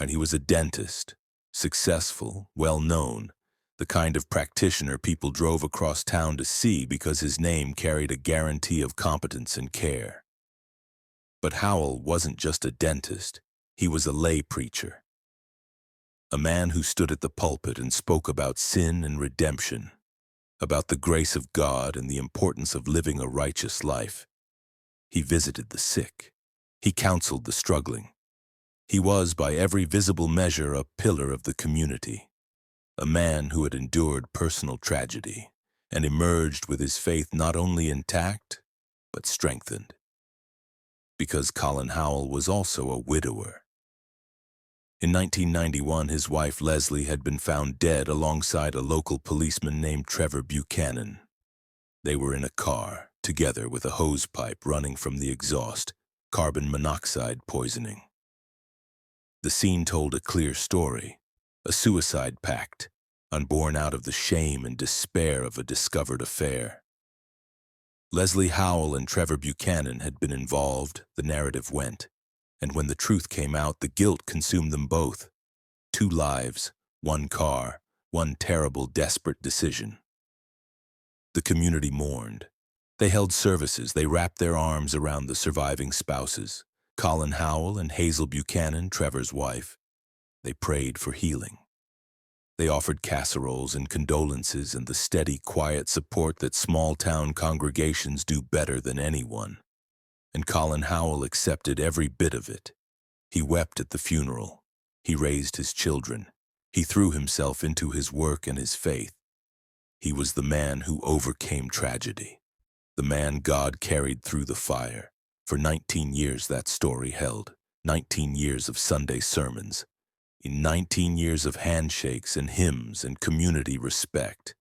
And he was a dentist, successful, well-known, the kind of practitioner people drove across town to see because his name carried a guarantee of competence and care. But Howell wasn't just a dentist, he was a lay preacher. A man who stood at the pulpit and spoke about sin and redemption, about the grace of God and the importance of living a righteous life. He visited the sick. He counseled the struggling. He was, by every visible measure, a pillar of the community. a man who had endured personal tragedy and emerged with his faith not only intact, but strengthened. Because Colin Howell was also a widower. In 1991, his wife Leslie had been found dead alongside a local policeman named Trevor Buchanan. They were in a car, together with a hose pipe running from the exhaust, carbon monoxide poisoning. The scene told a clear story, a suicide pact, unborn out of the shame and despair of a discovered affair. Leslie Howell and Trevor Buchanan had been involved, the narrative went, and when the truth came out, the guilt consumed them both. 2 lives, 1 car, 1 terrible, desperate decision. The community mourned. They held services, they wrapped their arms around the surviving spouses, Colin Howell and Hazel Buchanan, Trevor's wife. They prayed for healing. They offered casseroles and condolences and the steady, quiet support that small-town congregations do better than anyone. And Colin Howell accepted every bit of it. He wept at the funeral. He raised his children. He threw himself into his work and his faith. He was the man who overcame tragedy, the man God carried through the fire. For 19 years that story held, 19 years of Sunday sermons, in 19 years of handshakes and hymns and community respect.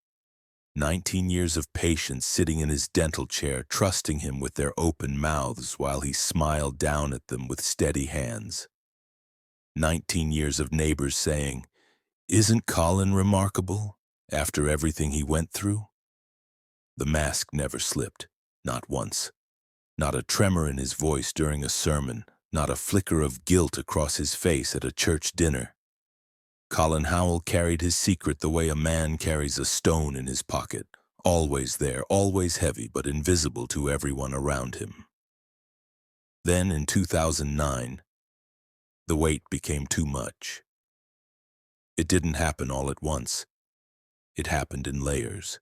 19 years of patients sitting in his dental chair, trusting him with their open mouths while he smiled down at them with steady hands. 19 years of neighbors saying, "Isn't Colin remarkable?" after everything he went through. The mask never slipped, not once. Not a tremor in his voice during a sermon, not a flicker of guilt across his face at a church dinner. Colin Howell carried his secret the way a man carries a stone in his pocket, always there, always heavy, but invisible to everyone around him. Then, in 2009, the weight became too much. It didn't happen all at once. It happened in layers.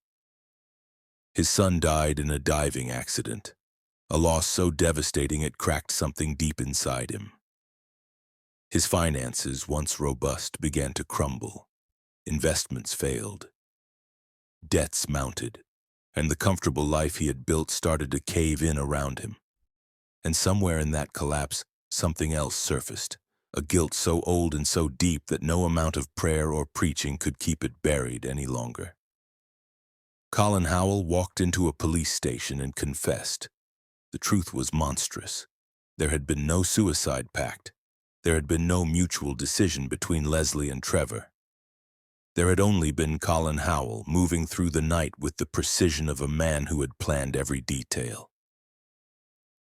His son died in a diving accident, a loss so devastating it cracked something deep inside him. His finances, once robust, began to crumble. Investments failed. Debts mounted, and the comfortable life he had built started to cave in around him. And somewhere in that collapse, something else surfaced, a guilt so old and so deep that no amount of prayer or preaching could keep it buried any longer. Colin Howell walked into a police station and confessed. The truth was monstrous. There had been no suicide pact. There had been no mutual decision between Leslie and Trevor. There had only been Colin Howell moving through the night with the precision of a man who had planned every detail.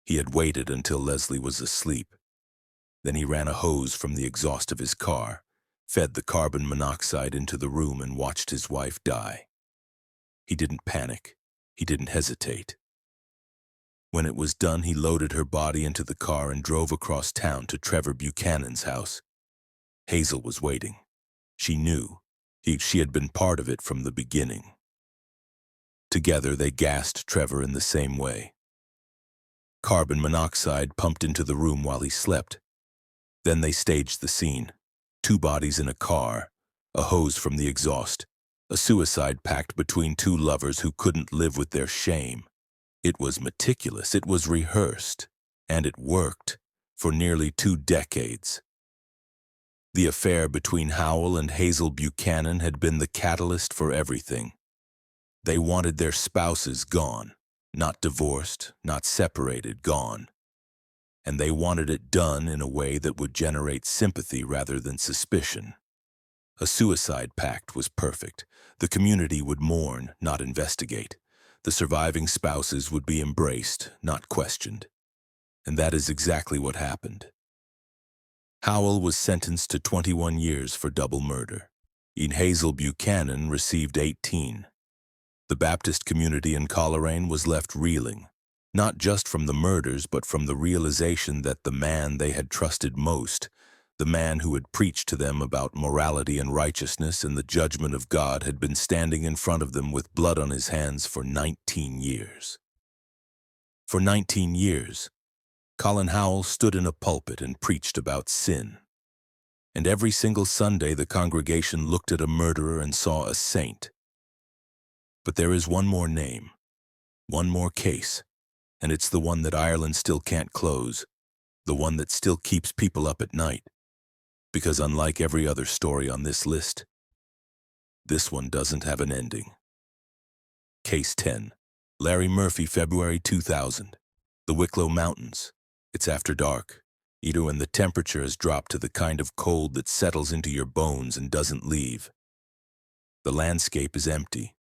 He had waited until Leslie was asleep. Then he ran a hose from the exhaust of his car, fed the carbon monoxide into the room, and watched his wife die. He didn't panic. He didn't hesitate. When it was done, he loaded her body into the car and drove across town to Trevor Buchanan's house. Hazel was waiting. She knew. She had been part of it from the beginning. Together, they gassed Trevor in the same way. Carbon monoxide pumped into the room while he slept. Then they staged the scene. 2 bodies in a car, a hose from the exhaust, a suicide pact between 2 lovers who couldn't live with their shame. It was meticulous, it was rehearsed, and it worked for nearly 2 decades. The affair between Howell and Hazel Buchanan had been the catalyst for everything. They wanted their spouses gone, not divorced, not separated, gone. And they wanted it done in a way that would generate sympathy rather than suspicion. A suicide pact was perfect. The community would mourn, not investigate. The surviving spouses would be embraced, not questioned. And that is exactly what happened. Howell was sentenced to 21 years for double murder. Hazel Buchanan received 18. The Baptist community in Coleraine was left reeling, not just from the murders, but from the realization that the man they had trusted most, the man who had preached to them about morality and righteousness and the judgment of God, had been standing in front of them with blood on his hands for 19 years. For 19 years, Colin Howell stood in a pulpit and preached about sin. And every single Sunday the congregation looked at a murderer and saw a saint. But there is one more name, one more case, and it's the one that Ireland still can't close, the one that still keeps people up at night. Because unlike every other story on this list, this one doesn't have an ending. Case 10. Larry Murphy, February 2000. The Wicklow Mountains. It's after dark, either when the temperature has dropped to the kind of cold that settles into your bones and doesn't leave. The landscape is empty.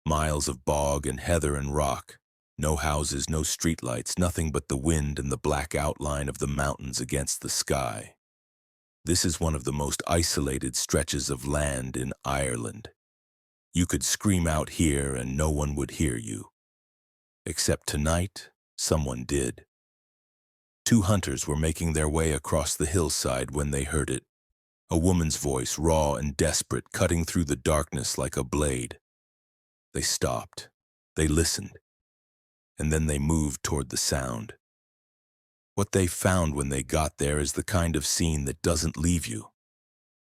Miles of bog and heather and rock. No houses, no streetlights, nothing but the wind and the black outline of the mountains against the sky. This is one of the most isolated stretches of land in Ireland. You could scream out here and no one would hear you. Except tonight, someone did. Two hunters were making their way across the hillside when they heard it. A woman's voice, raw and desperate, cutting through the darkness like a blade. They stopped. They listened. And then they moved toward the sound. What they found when they got there is the kind of scene that doesn't leave you.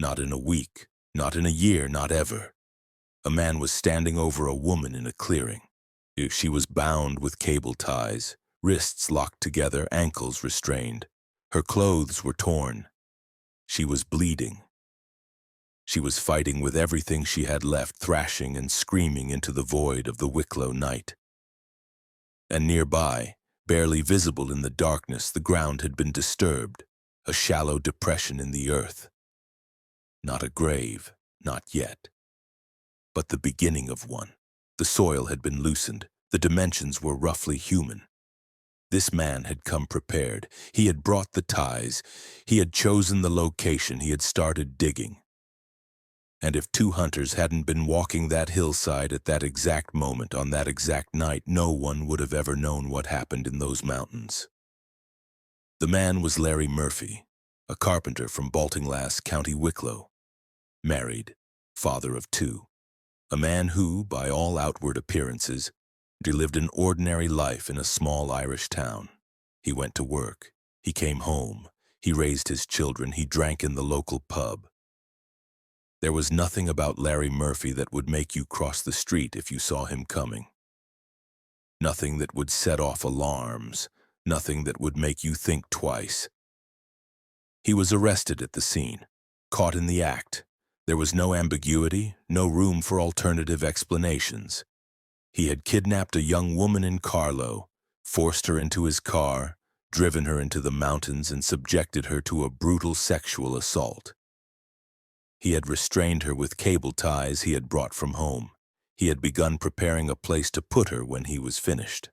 Not in a week, not in a year, not ever. A man was standing over a woman in a clearing. She was bound with cable ties, wrists locked together, ankles restrained. Her clothes were torn. She was bleeding. She was fighting with everything she had left, thrashing and screaming into the void of the Wicklow night. And nearby, barely visible in the darkness, the ground had been disturbed, a shallow depression in the earth. Not a grave, not yet, but the beginning of one. The soil had been loosened, the dimensions were roughly human. This man had come prepared. He had brought the ties, he had chosen the location, he had started digging. And if two hunters hadn't been walking that hillside at that exact moment on that exact night, no one would have ever known what happened in those mountains. The man was Larry Murphy, a carpenter from Baltinglass, County Wicklow. Married, father of two. A man who, by all outward appearances, lived an ordinary life in a small Irish town. He went to work. He came home. He raised his children. He drank in the local pub. There was nothing about Larry Murphy that would make you cross the street if you saw him coming. Nothing that would set off alarms. Nothing that would make you think twice. He was arrested at the scene, caught in the act. There was no ambiguity, no room for alternative explanations. He had kidnapped a young woman in Carlow, forced her into his car, driven her into the mountains, and subjected her to a brutal sexual assault. He had restrained her with cable ties he had brought from home. He had begun preparing a place to put her when he was finished.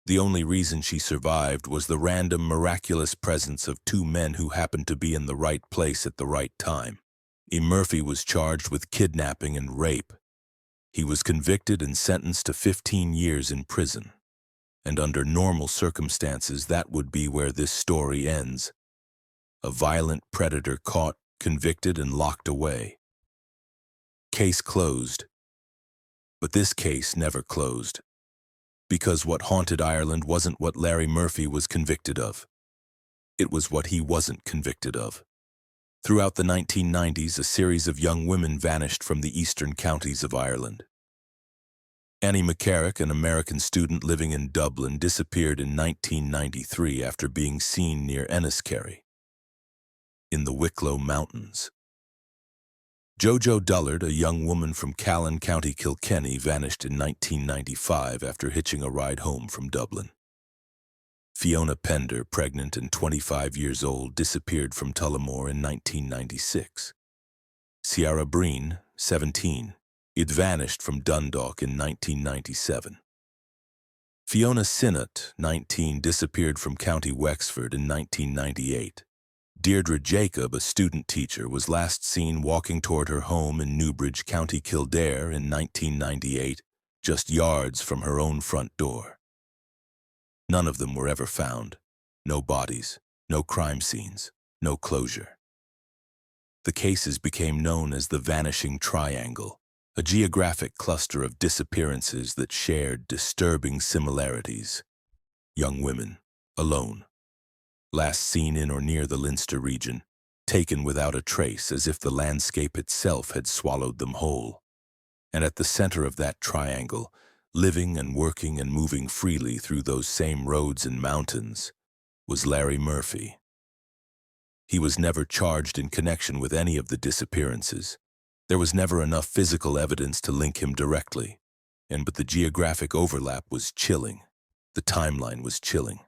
The only reason she survived was the random, miraculous presence of two men who happened to be in the right place at the right time. Murphy was charged with kidnapping and rape. He was convicted and sentenced to 15 years in prison. And under normal circumstances, that would be where this story ends. A violent predator caught, convicted, and locked away. Case closed. But this case never closed. Because what haunted Ireland wasn't what Larry Murphy was convicted of. It was what he wasn't convicted of. Throughout the 1990s, a series of young women vanished from the eastern counties of Ireland. Annie McCarrick, an American student living in Dublin, disappeared in 1993 after being seen near Enniskerry, in the Wicklow Mountains. Jojo Dullard, a young woman from Callan, County Kilkenny, vanished in 1995 after hitching a ride home from Dublin. Fiona Pender, pregnant and 25 years old, disappeared from Tullamore in 1996. Ciara Breen, 17, it vanished from Dundalk in 1997. Fiona Sinnott, 19, disappeared from County Wexford in 1998. Deirdre Jacob, a student teacher, was last seen walking toward her home in Newbridge, County Kildare in 1998, just yards from her own front door. None of them were ever found. No bodies, no crime scenes, no closure. The cases became known as the Vanishing Triangle, a geographic cluster of disappearances that shared disturbing similarities. Young women, alone. Last seen in or near the Leinster region, taken without a trace, as if the landscape itself had swallowed them whole. And at the center of that triangle, living and working and moving freely through those same roads and mountains, was Larry Murphy. He was never charged in connection with any of the disappearances. There was never enough physical evidence to link him directly, but the geographic overlap was chilling. The timeline was chilling.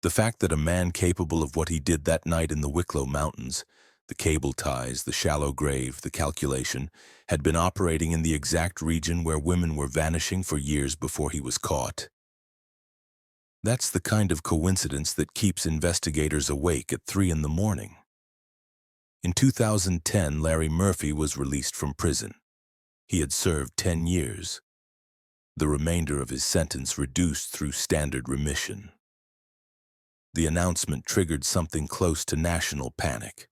The fact that a man capable of what he did that night in the Wicklow Mountains, the cable ties, the shallow grave, the calculation, had been operating in the exact region where women were vanishing for years before he was caught. That's the kind of coincidence that keeps investigators awake at 3 in the morning. In 2010, Larry Murphy was released from prison. He had served 10 years. The remainder of his sentence reduced through standard remission. The announcement triggered something close to national panic.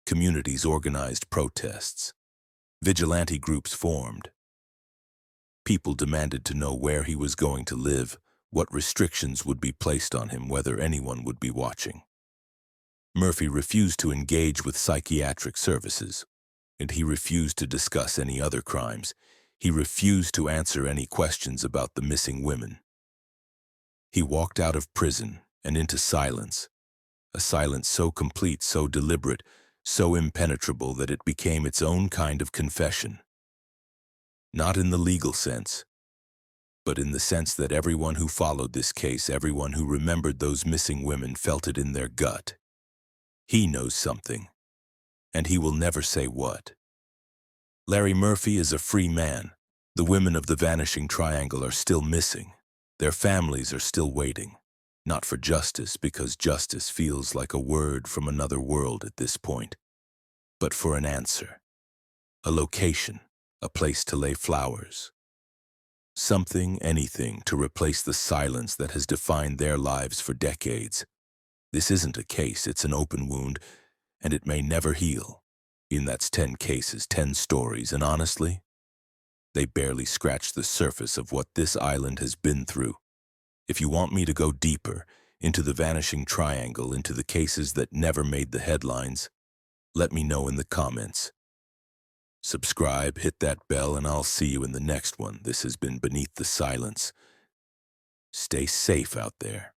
Communities organized protests. Vigilante groups formed. People demanded to know where he was going to live, what restrictions would be placed on him, whether anyone would be watching. Murphy refused to engage with psychiatric services, and he refused to discuss any other crimes. He refused to answer any questions about the missing women. He walked out of prison and into silence, a silence so complete, so deliberate, so impenetrable that it became its own kind of confession. Not in the legal sense, but in the sense that everyone who followed this case, everyone who remembered those missing women, felt it in their gut. He knows something, and he will never say what. Larry Murphy is a free man. The women of the Vanishing Triangle are still missing. Their families are still waiting, not for justice, because justice feels like a word from another world at this point, but for an answer, a location, a place to lay flowers. Something, anything, to replace the silence that has defined their lives for decades. This isn't a case, it's an open wound, and it may never heal. That's 10 cases, 10 stories, and honestly, they barely scratch the surface of what this island has been through. If you want me to go deeper, into the Vanishing Triangle, into the cases that never made the headlines, let me know in the comments. Subscribe, hit that bell, and I'll see you in the next one. This has been Beneath the Silence. Stay safe out there.